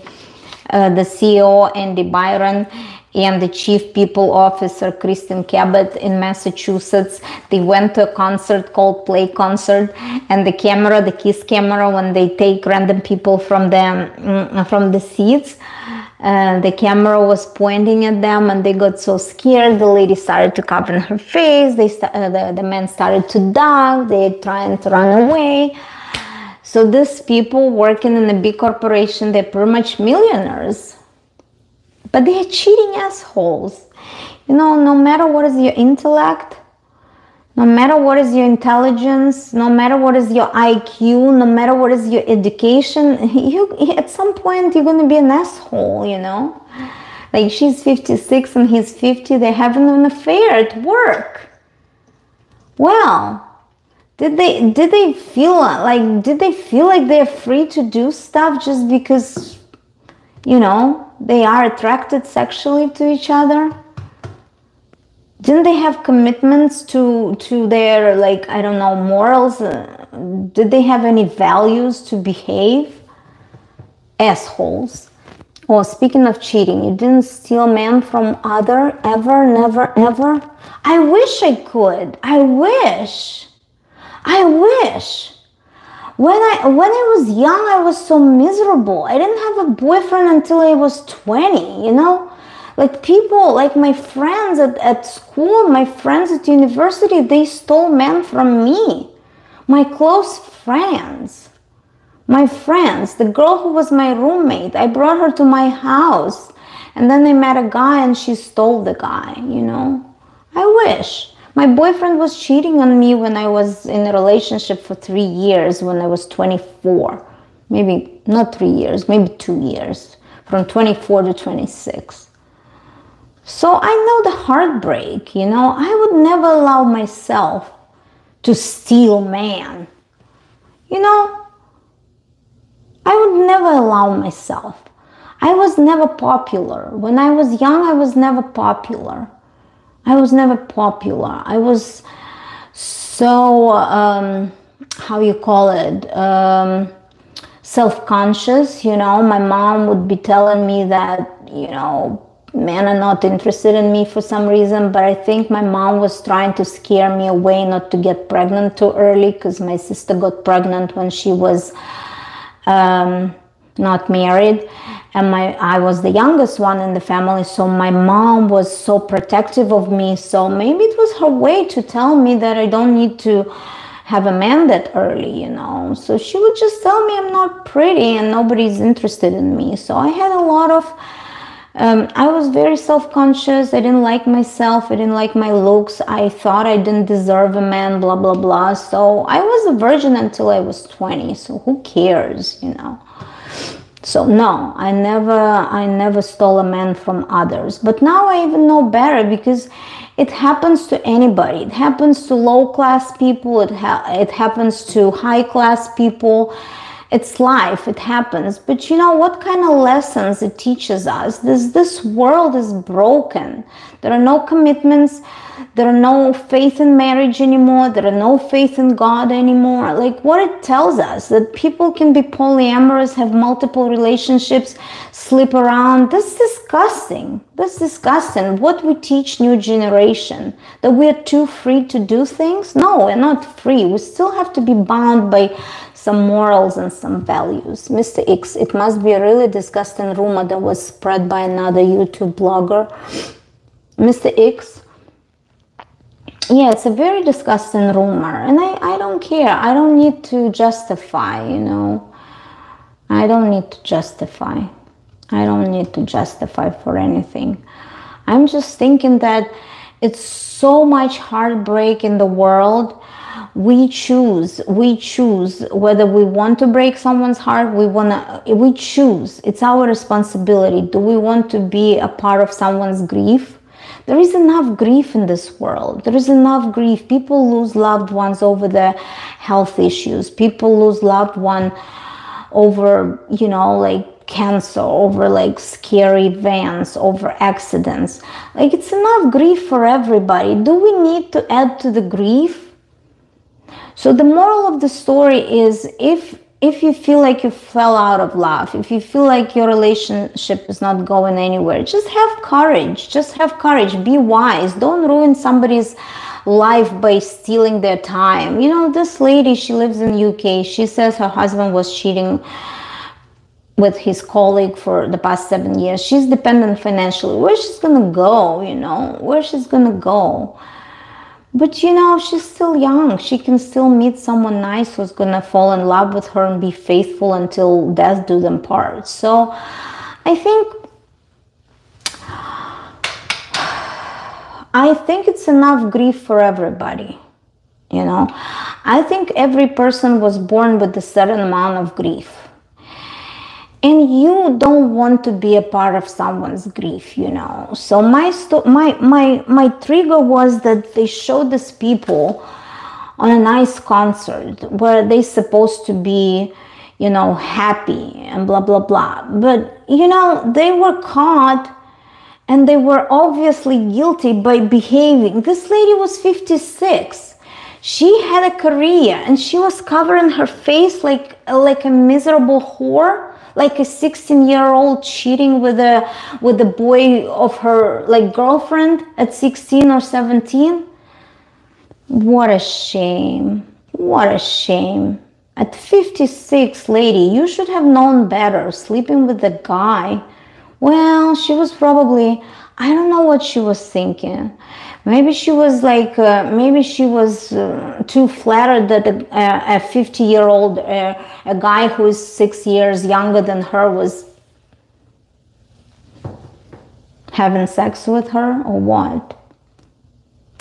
the CEO Andy Byron, and the chief people officer, Kristen Cabot, in Massachusetts. They went to a concert called Play Concert, and the camera, the kiss camera, when they take random people from the seats, the camera was pointing at them, and they got so scared. The lady started to cover her face. The men started to duck. They trying to run away. So these people working in a big corporation, they're pretty much millionaires, but they're cheating assholes. You know, no matter what is your intellect, no matter what is your intelligence, no matter what is your IQ, no matter what is your education, at some point you're going to be an asshole, you know. Like, she's 56 and he's 50, they're having an affair at work. Well, did they feel like they're free to do stuff just because, you know, they are attracted sexually to each other? Didn't they have commitments to their, like, I don't know, morals? Did they have any values to behave? Assholes. Oh, speaking of cheating, you didn't steal man from other, ever, never, ever? I wish I could. I wish. When I was young, I was so miserable. I didn't have a boyfriend until I was 20, you know? Like, people, like my friends at school, my friends at university, they stole men from me. My close friends. My friends, the girl who was my roommate, I brought her to my house. And then I met a guy and she stole the guy, you know? I wish. My boyfriend was cheating on me when I was in a relationship for 3 years, when I was 24. Maybe not 3 years, maybe 2 years. From 24 to 26. So I know the heartbreak, you know. I would never allow myself to steal man. You know, I would never allow myself. I was never popular. When I was young, I was never popular. I was never popular. I was so, how you call it, self-conscious, you know. My mom would be telling me that, you know, men are not interested in me for some reason, but I think my mom was trying to scare me away not to get pregnant too early, because my sister got pregnant when she was not married, and I was the youngest one in the family, so my mom was so protective of me. So maybe it was her way to tell me that I don't need to have a man that early, you know. So she would just tell me I'm not pretty and nobody's interested in me. So I had a lot of I was very self-conscious. I didn't like myself. I didn't like my looks. I thought I didn't deserve a man, blah, blah, blah. So I was a virgin until I was 20. So who cares, you know? So no, I never stole a man from others. But now I even know better, because it happens to anybody. It happens to low-class people. It happens to high-class people. It's life, it happens. But you know what kind of lessons it teaches us? This world is broken. There are no commitments. There are no faith in marriage anymore. There are no faith in God anymore. Like, what it tells us, that people can be polyamorous, have multiple relationships, sleep around. That's disgusting. That's disgusting. What we teach new generation, that we are too free to do things? No, we're not free. We still have to be bound by some morals and some values. Mr. X, it must be a really disgusting rumor that was spread by another YouTube blogger. Mr. X, yeah, it's a very disgusting rumor, and I don't care. I don't need to justify, you know. I don't need to justify. I don't need to justify for anything. I'm just thinking that it's so much heartbreak in the world. We choose whether we want to break someone's heart. We choose. It's our responsibility. Do we want to be a part of someone's grief? There is enough grief in this world. There is enough grief. People lose loved ones over their health issues. People lose loved one over, you know, like cancer, over like scary events, over accidents. Like, it's enough grief for everybody. Do we need to add to the grief? So the moral of the story is, if if you feel like you fell out of love, if you feel like your relationship is not going anywhere, just have courage. Just have courage. Be wise. Don't ruin somebody's life by stealing their time. You know, this lady, she lives in UK. She says her husband was cheating with his colleague for the past 7 years. She's dependent financially. Where's she's gonna go, you know? Where she's gonna go? But you know, she's still young. She can still meet someone nice who's gonna fall in love with her and be faithful until death do them part. So I think it's enough grief for everybody. You know, I think every person was born with a certain amount of grief. And you don't want to be a part of someone's grief, you know. So my trigger was that they showed these people on a nice concert where they supposed to be, you know, happy and blah, blah, blah. But, you know, they were caught and they were obviously guilty by behaving. This lady was 56. She had a career and she was covering her face like a miserable whore. Like a 16-year-old cheating with a boy of her like girlfriend at 16 or 17. What a shame. What a shame. At 56, lady, you should have known better, sleeping with a guy. Well, she was probably, I don't know what she was thinking. Maybe she was like, too flattered that a 50-year-old, a guy who is 6 years younger than her was having sex with her, or what?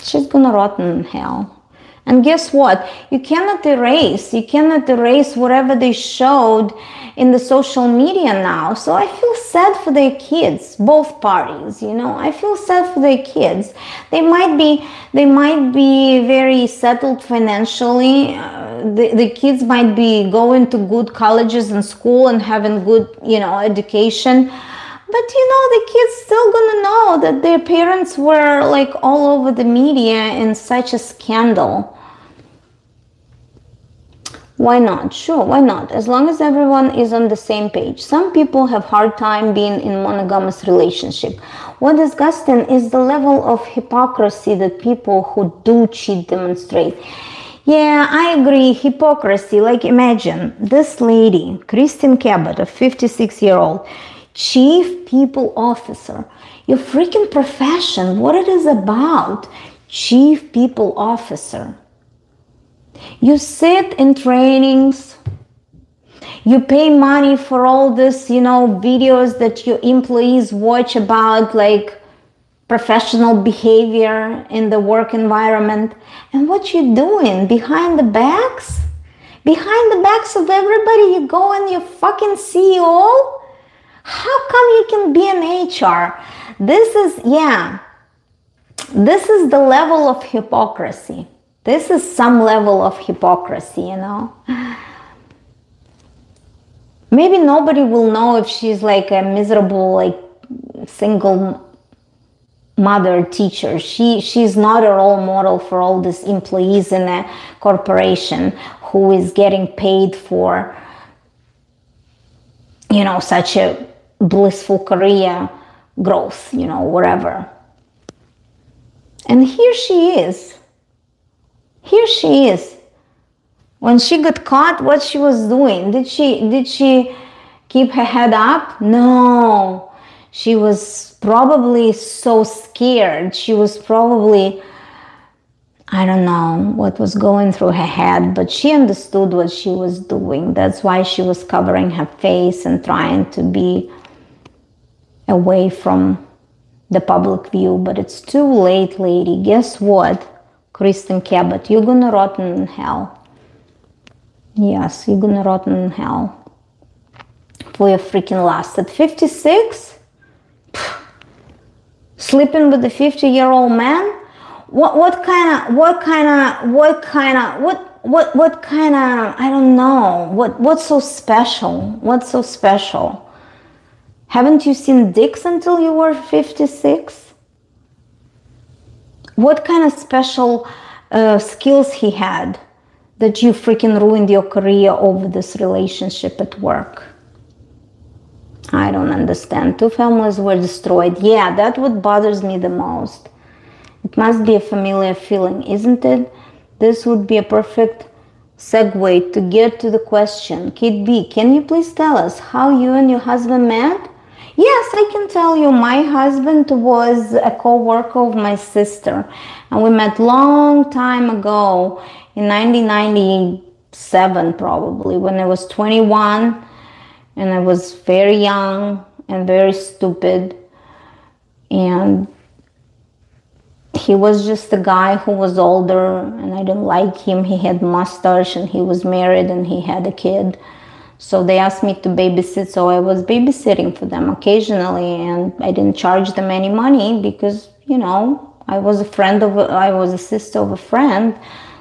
She's gonna rot in hell. And guess what? You cannot erase whatever they showed in the social media now. So I feel sad for their kids, both parties, you know. I feel sad for their kids. They might be very settled financially. The kids might be going to good colleges and school and having good, you know, education. But you know, the kids still gonna know that their parents were like all over the media in such a scandal. Why not? Sure, why not? As long as everyone is on the same page. Some people have hard time being in monogamous relationship. What disgusting is the level of hypocrisy that people who do cheat demonstrate. Yeah, I agree. Hypocrisy. Like imagine this lady, Christine Cabot, a 56-year-old, Chief People Officer. Your freaking profession, what it is about. Chief People Officer. You sit in trainings, you pay money for all this, you know, videos that your employees watch about like professional behavior in the work environment. And what you doing behind the backs? Behind the backs of everybody, you go and you're fucking CEO? How come you can be an HR? This is the level of hypocrisy. This is some level of hypocrisy, you know. Maybe nobody will know if she's like a miserable, like single mother teacher. She's not a role model for all these employees in a corporation who is getting paid for, you know, such a blissful career growth, you know, whatever. And here she is. Here she is. When she got caught, what she was doing? Did she keep her head up? No. She was probably so scared. She was probably, I don't know what was going through her head, but she understood what she was doing. That's why she was covering her face and trying to be away from the public view. But it's too late, lady. Guess what? Kristen Cabot, you're gonna rot in hell. Yes, you're gonna rot in hell for your freaking lust. At 56, sleeping with a 50-year-old man. What kind of? I don't know. What's so special? What's so special? Haven't you seen dicks until you were 56? What kind of special skills he had that you freaking ruined your career over this relationship at work. I don't understand. 2 families were destroyed. Yeah, that's what bothers me the most. It must be a familiar feeling, isn't it? This would be a perfect segue to get to the question. Kid B, can you please tell us how you and your husband met? Yes, I can tell you. My husband was a co-worker of my sister, and we met long time ago in 1997 probably, when I was 21 and I was very young and very stupid, and he was just a guy who was older and I didn't like him. He had mustache and he was married and he had a kid. So they asked me to babysit, so I was babysitting for them occasionally, and I didn't charge them any money because, you know, I was a sister of a friend,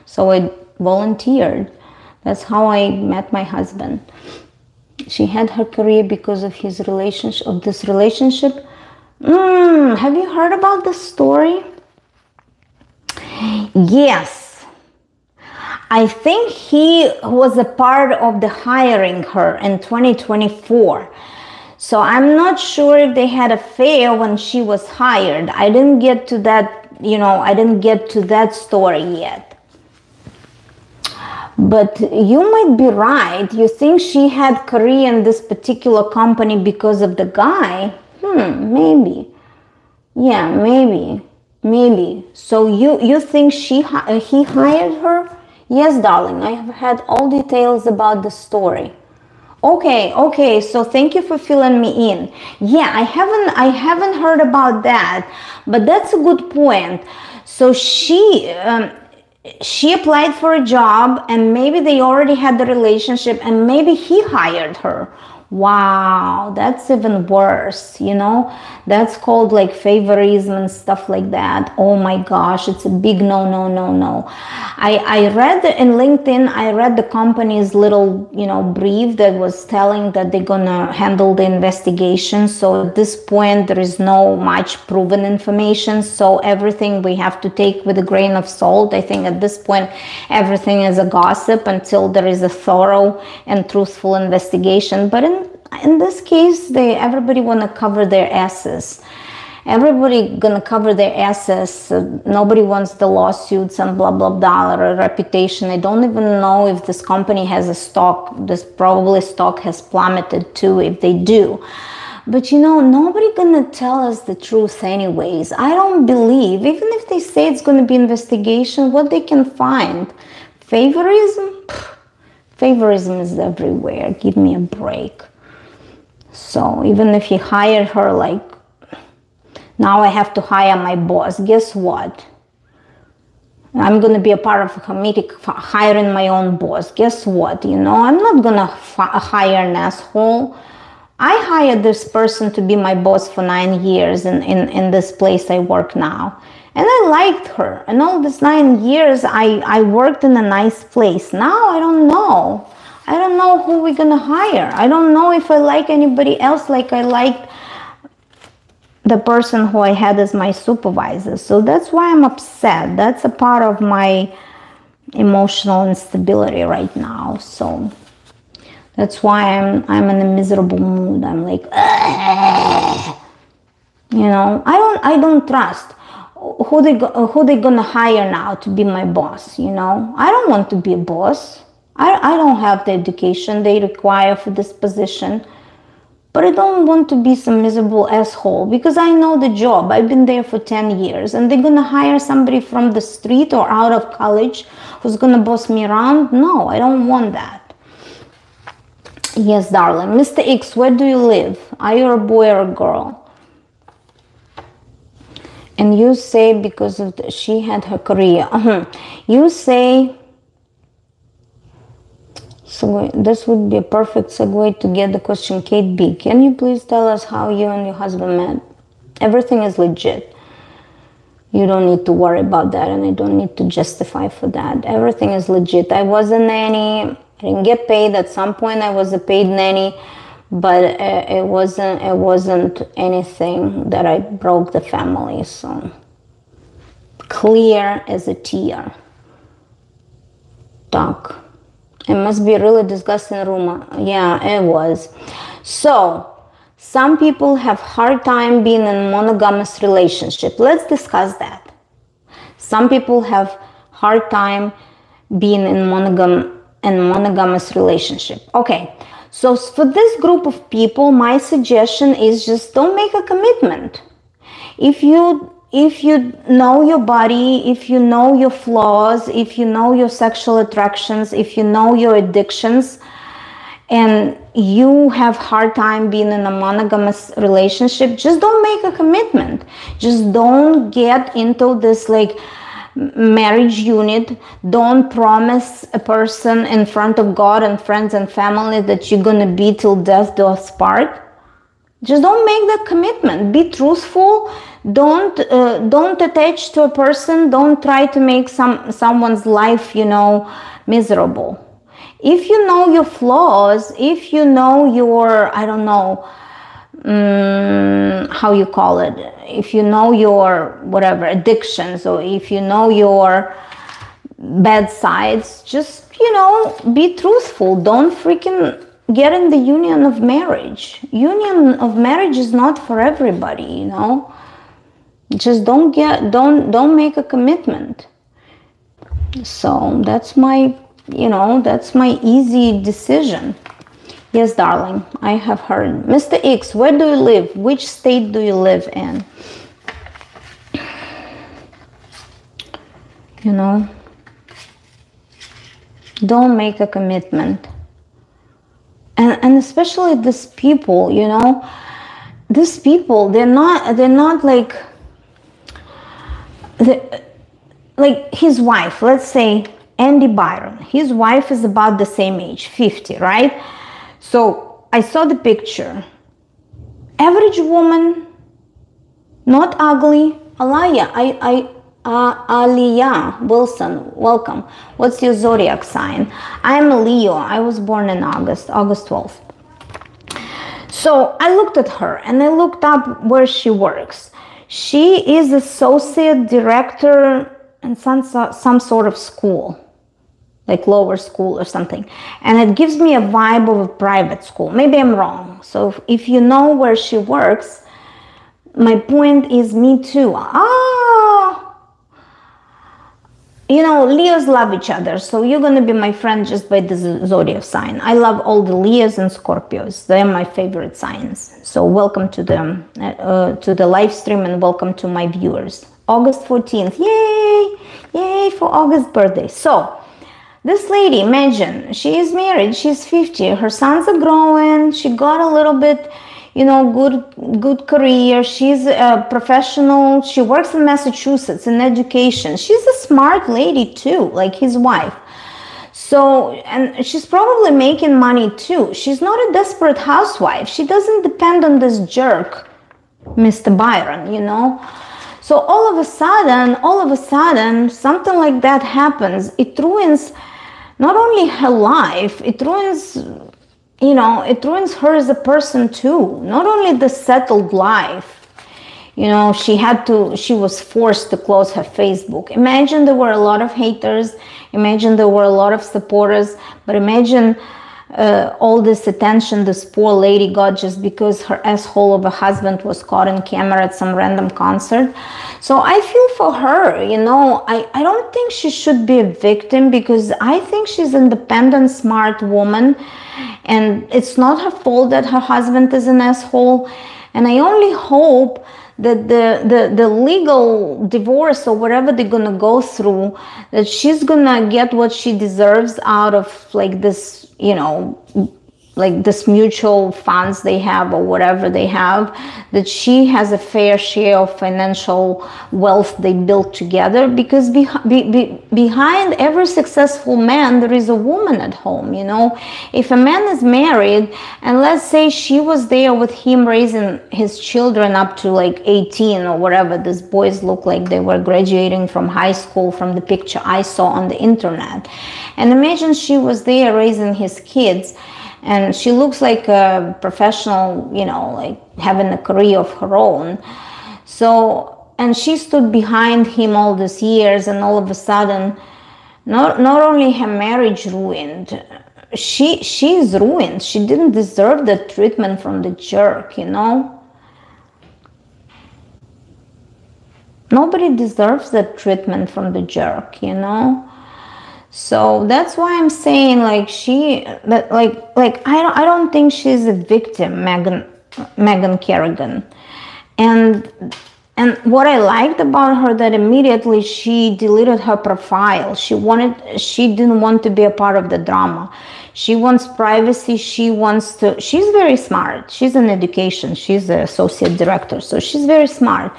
so I volunteered. That's how I met my husband. She had her career because of this relationship. Have you heard about this story? Yes. I think he was a part of the hiring her in 2024. So I'm not sure if they had an affair when she was hired. I didn't get to that, I didn't get to that story yet. But you might be right. You think she had career in this particular company because of the guy? Maybe. Yeah, maybe. So you think he hired her? Yes, darling, I have had all details about the story. Okay, so thank you for filling me in. Yeah, I haven't heard about that, but that's a good point. So she applied for a job, and maybe they already had the relationship, and maybe he hired her. Wow, that's even worse, that's called like favorism and stuff like that. Oh my gosh, it's a big no. I read in LinkedIn, I read the company's little, brief that was telling that they're gonna handle the investigation. So at this point, there is no much proven information. So everything we have to take with a grain of salt. I think at this point, everything is a gossip until there is a thorough and truthful investigation. But in this case, everybody want to cover their asses. Everybody gonna cover their asses. Nobody wants the lawsuits and blah blah blah, or a reputation. I don't even know if this company has a stock. This probably stock has plummeted too if they do. But nobody gonna tell us the truth anyways. I don't believe, even if they say it's gonna be investigation, what they can find. Favorism? Favorism is everywhere. Give me a break. So even if he hired her, like, now I have to hire my boss. Guess what? I'm going to be a part of a committee hiring my own boss. Guess what? I'm not going to hire an asshole. I hired this person to be my boss for 9 years in this place I work now. And I liked her. And all these 9 years, I worked in a nice place. Now I don't know. I don't know who we're going to hire. I don't know if I like anybody else like I liked the person who I had as my supervisor. So that's why I'm upset. That's a part of my emotional instability right now. So that's why I'm in a miserable mood. I'm like, I don't trust. Who they gonna hire now to be my boss? I don't want to be a boss. I don't have the education they require for this position, but I don't want to be some miserable asshole because I know the job. I've been there for 10 years, and they're gonna hire somebody from the street or out of college who's gonna boss me around. No, I don't want that. Yes, darling. Mr. X, where do you live? Are you a boy or a girl? And you say because of she had her career. You say, so this would be a perfect segue to get the question. Kate B, can you please tell us how you and your husband met? Everything is legit. You don't need to worry about that, and I don't need to justify for that. Everything is legit. I was a nanny. I didn't get paid. At some point I was a paid nanny, but it wasn't anything that I broke the family. So clear as a tear. Talk. It must be a really disgusting room. Yeah, it was. So, some people have hard time being in monogamous relationship. Let's discuss that. Some people have hard time being in monogamous relationship. Okay. So for this group of people, my suggestion is just don't make a commitment. If you know your body, if you know your flaws, if you know your sexual attractions, if you know your addictions, and you have hard time being in a monogamous relationship, just don't make a commitment. Just don't get into this like marriage unit. Don't promise a person in front of God and friends and family that you're gonna be till death do us part. Just don't make that commitment. Be truthful. Don't attach to a person. Don't try to make someone's life, miserable. If you know your flaws, if you know your, I don't know, how you call it, if you know your whatever addictions, or if you know your bad sides, just be truthful. Don't freaking get in the union of marriage. Union of marriage is not for everybody. Just don't make a commitment. So that's my easy decision. Yes, darling, I have heard. Mr. X, where do you live? Which state do you live in? Don't make a commitment. And especially these people, these people, they're not like his wife, let's say Andy Byron. His wife is about the same age, 50, right? So I saw the picture. Average woman, not ugly. Aliyah Wilson, welcome. What's your zodiac sign? I'm a Leo. I was born in August 12th. So I looked at her and I looked up where she works. She is associate director in some sort of school, like lower school or something. And it gives me a vibe of a private school. Maybe I'm wrong. So if you know where she works, my point is me too. Leos love each other. So you're going to be my friend just by the zodiac sign. I love all the Leos and Scorpios. They're my favorite signs. So welcome to the live stream and welcome to my viewers. August 14th. Yay! Yay for August birthday. So this lady, imagine, she is married, she's 50, her sons are growing, she got a little bit, good career, she's a professional, she works in Massachusetts in education, she's a smart lady too, like his wife. So, and she's probably making money too. She's not a desperate housewife. She doesn't depend on this jerk, Mr. Byron, So all of a sudden, something like that happens. It ruins not only her life, it ruins her as a person too. Not only the settled life. She was forced to close her Facebook. Imagine there were a lot of haters. Imagine there were a lot of supporters. But imagine all this attention this poor lady got just because her asshole of a husband was caught in camera at some random concert. So I feel for her, I don't think she should be a victim, because I think she's an independent, smart woman, and it's not her fault that her husband is an asshole. And I only hope that the legal divorce or whatever they're gonna go through, that she's gonna get what she deserves out of like this, like this mutual funds they have or whatever they have, that she has a fair share of financial wealth they built together. Because behind every successful man there is a woman at home. If a man is married, and let's say she was there with him raising his children up to like 18 or whatever, these boys look like they were graduating from high school from the picture I saw on the internet. And imagine she was there raising his kids, and she looks like a professional, like having a career of her own. So, and she stood behind him all these years, and all of a sudden Not only her marriage ruined, she's ruined. She didn't deserve the treatment from the jerk, you know. Nobody deserves that treatment from the jerk, you know. So that's why I'm saying, like, I don't think she's a victim, Meghan Kerrigan. And what I liked about her, that immediately she deleted her profile. She didn't want to be a part of the drama. She wants privacy. She's very smart. She's in education. She's an associate director, so she's very smart.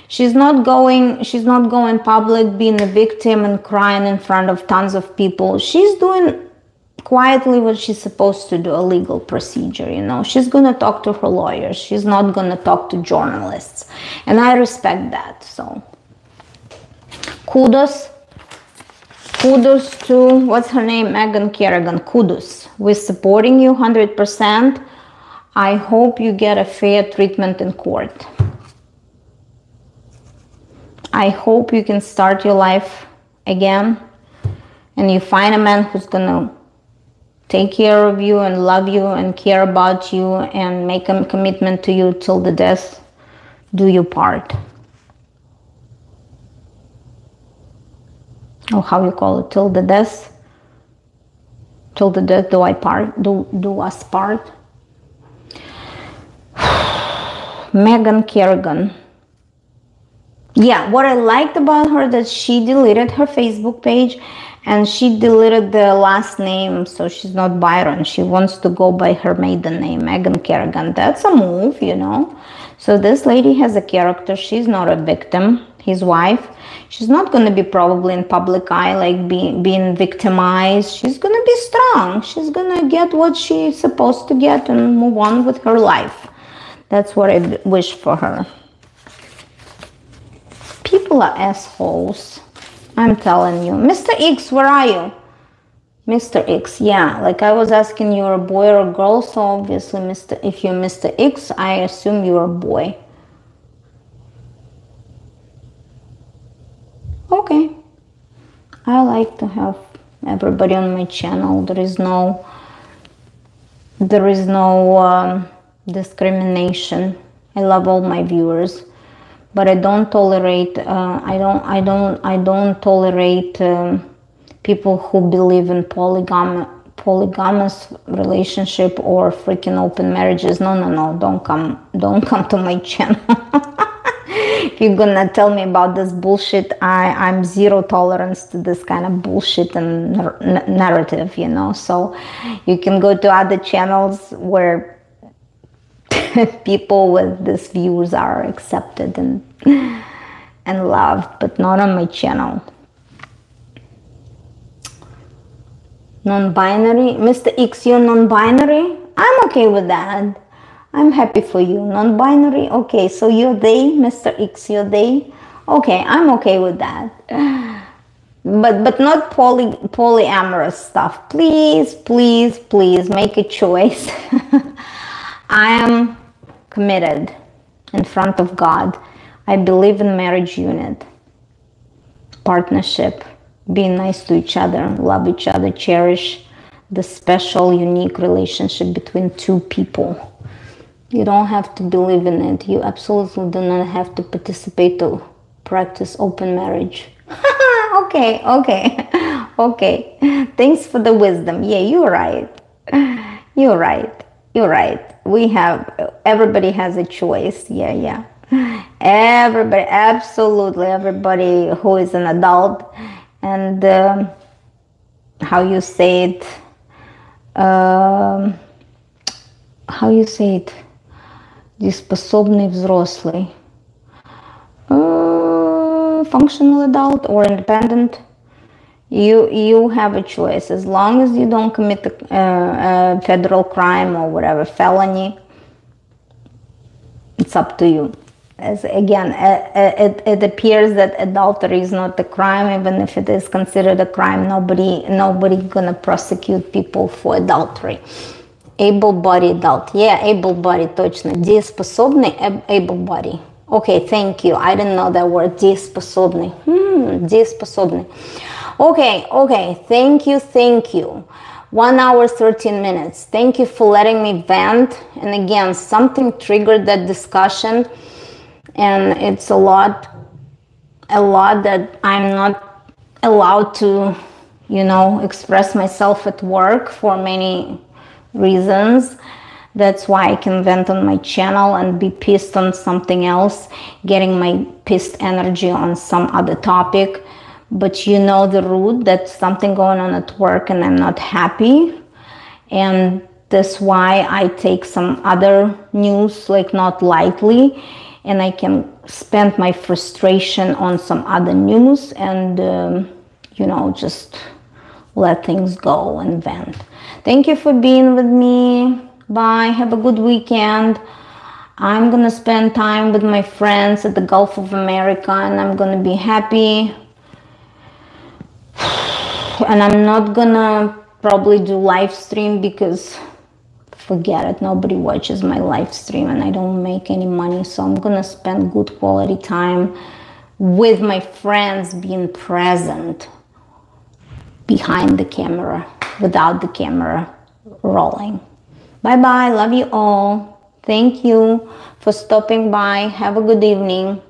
She's not going public, being a victim and crying in front of tons of people. She's doing quietly what she's supposed to do, a legal procedure, you know. She's going to talk to her lawyers. She's not going to talk to journalists. And I respect that. So kudos to, what's her name? Meghan Kerrigan. Kudos. We're supporting you 100%. I hope you get a fair treatment in court. I hope you can start your life again and you find a man who's gonna take care of you and love you and care about you and make a commitment to you till the death do you part. Or how you call it, till the death do I part, do us part. Meghan Kerrigan. Yeah, what I liked about her, that she deleted her Facebook page and she deleted the last name, so she's not Byron. She wants to go by her maiden name, Meghan Kerrigan. That's a move, you know. So this lady has a character. She's not a victim, his wife. She's not going to be probably in public eye, like being victimized. She's going to be strong. She's going to get what she's supposed to get and move on with her life. That's what I wish for her. People are assholes. I'm telling you. Mr. X, where are you? Mr. X, yeah. Like I was asking, you're a boy or a girl, so obviously if you're Mr. X, I assume you're a boy. Okay. I like to have everybody on my channel. There is no discrimination. I love all my viewers. But I don't tolerate. I don't tolerate people who believe in polygamous relationship or freaking open marriages. No. Don't come to my channel. If you're gonna tell me about this bullshit, I'm zero tolerance to this kind of bullshit and narrative. You know. So you can go to other channels where people with these views are accepted and loved, but not on my channel. Non-binary, Mr. X, you're non-binary? I'm okay with that. I'm happy for you. Non-binary, okay, so you're they, Mr. X, you're they. Okay, I'm okay with that. But not polyamorous stuff. Please make a choice. I am committed in front of God. I believe in marriage unit, partnership, being nice to each other, love each other, cherish the special, unique relationship between two people. You don't have to believe in it. You absolutely do not have to participate to practice open marriage. Okay. Thanks for the wisdom. Yeah, you're right. Everybody has a choice. Yeah. Everybody, absolutely everybody who is an adult and how you say it, дееспособный взрослый, functional adult or independent. You have a choice. As long as you don't commit a federal crime or whatever, felony, it's up to you. As again, it appears that adultery is not a crime. Even if it is considered a crime, nobody gonna prosecute people for adultery. Able-bodied adult. Yeah, able-bodied, точно. Дееспособный, able-bodied. Okay, thank you. I didn't know that word, дееспособный. Дееспособный. Okay. Thank you. 1 hour, 13 minutes. Thank you for letting me vent. And again, something triggered that discussion. And it's a lot that I'm not allowed to, express myself at work for many reasons. That's why I can vent on my channel and be pissed on something else, getting my pissed energy on some other topic. But you know the root, that's something going on at work and I'm not happy. And that's why I take some other news like not lightly, and I can spend my frustration on some other news and, just let things go and vent. Thank you for being with me. Bye. Have a good weekend. I'm gonna spend time with my friends at the Gulf of America and I'm gonna be happy. And I'm not gonna probably do live stream because forget it, nobody watches my live stream and I don't make any money. So I'm gonna spend good quality time with my friends, being present behind the camera, without the camera rolling. Bye bye, love you all. Thank you for stopping by. Have a good evening.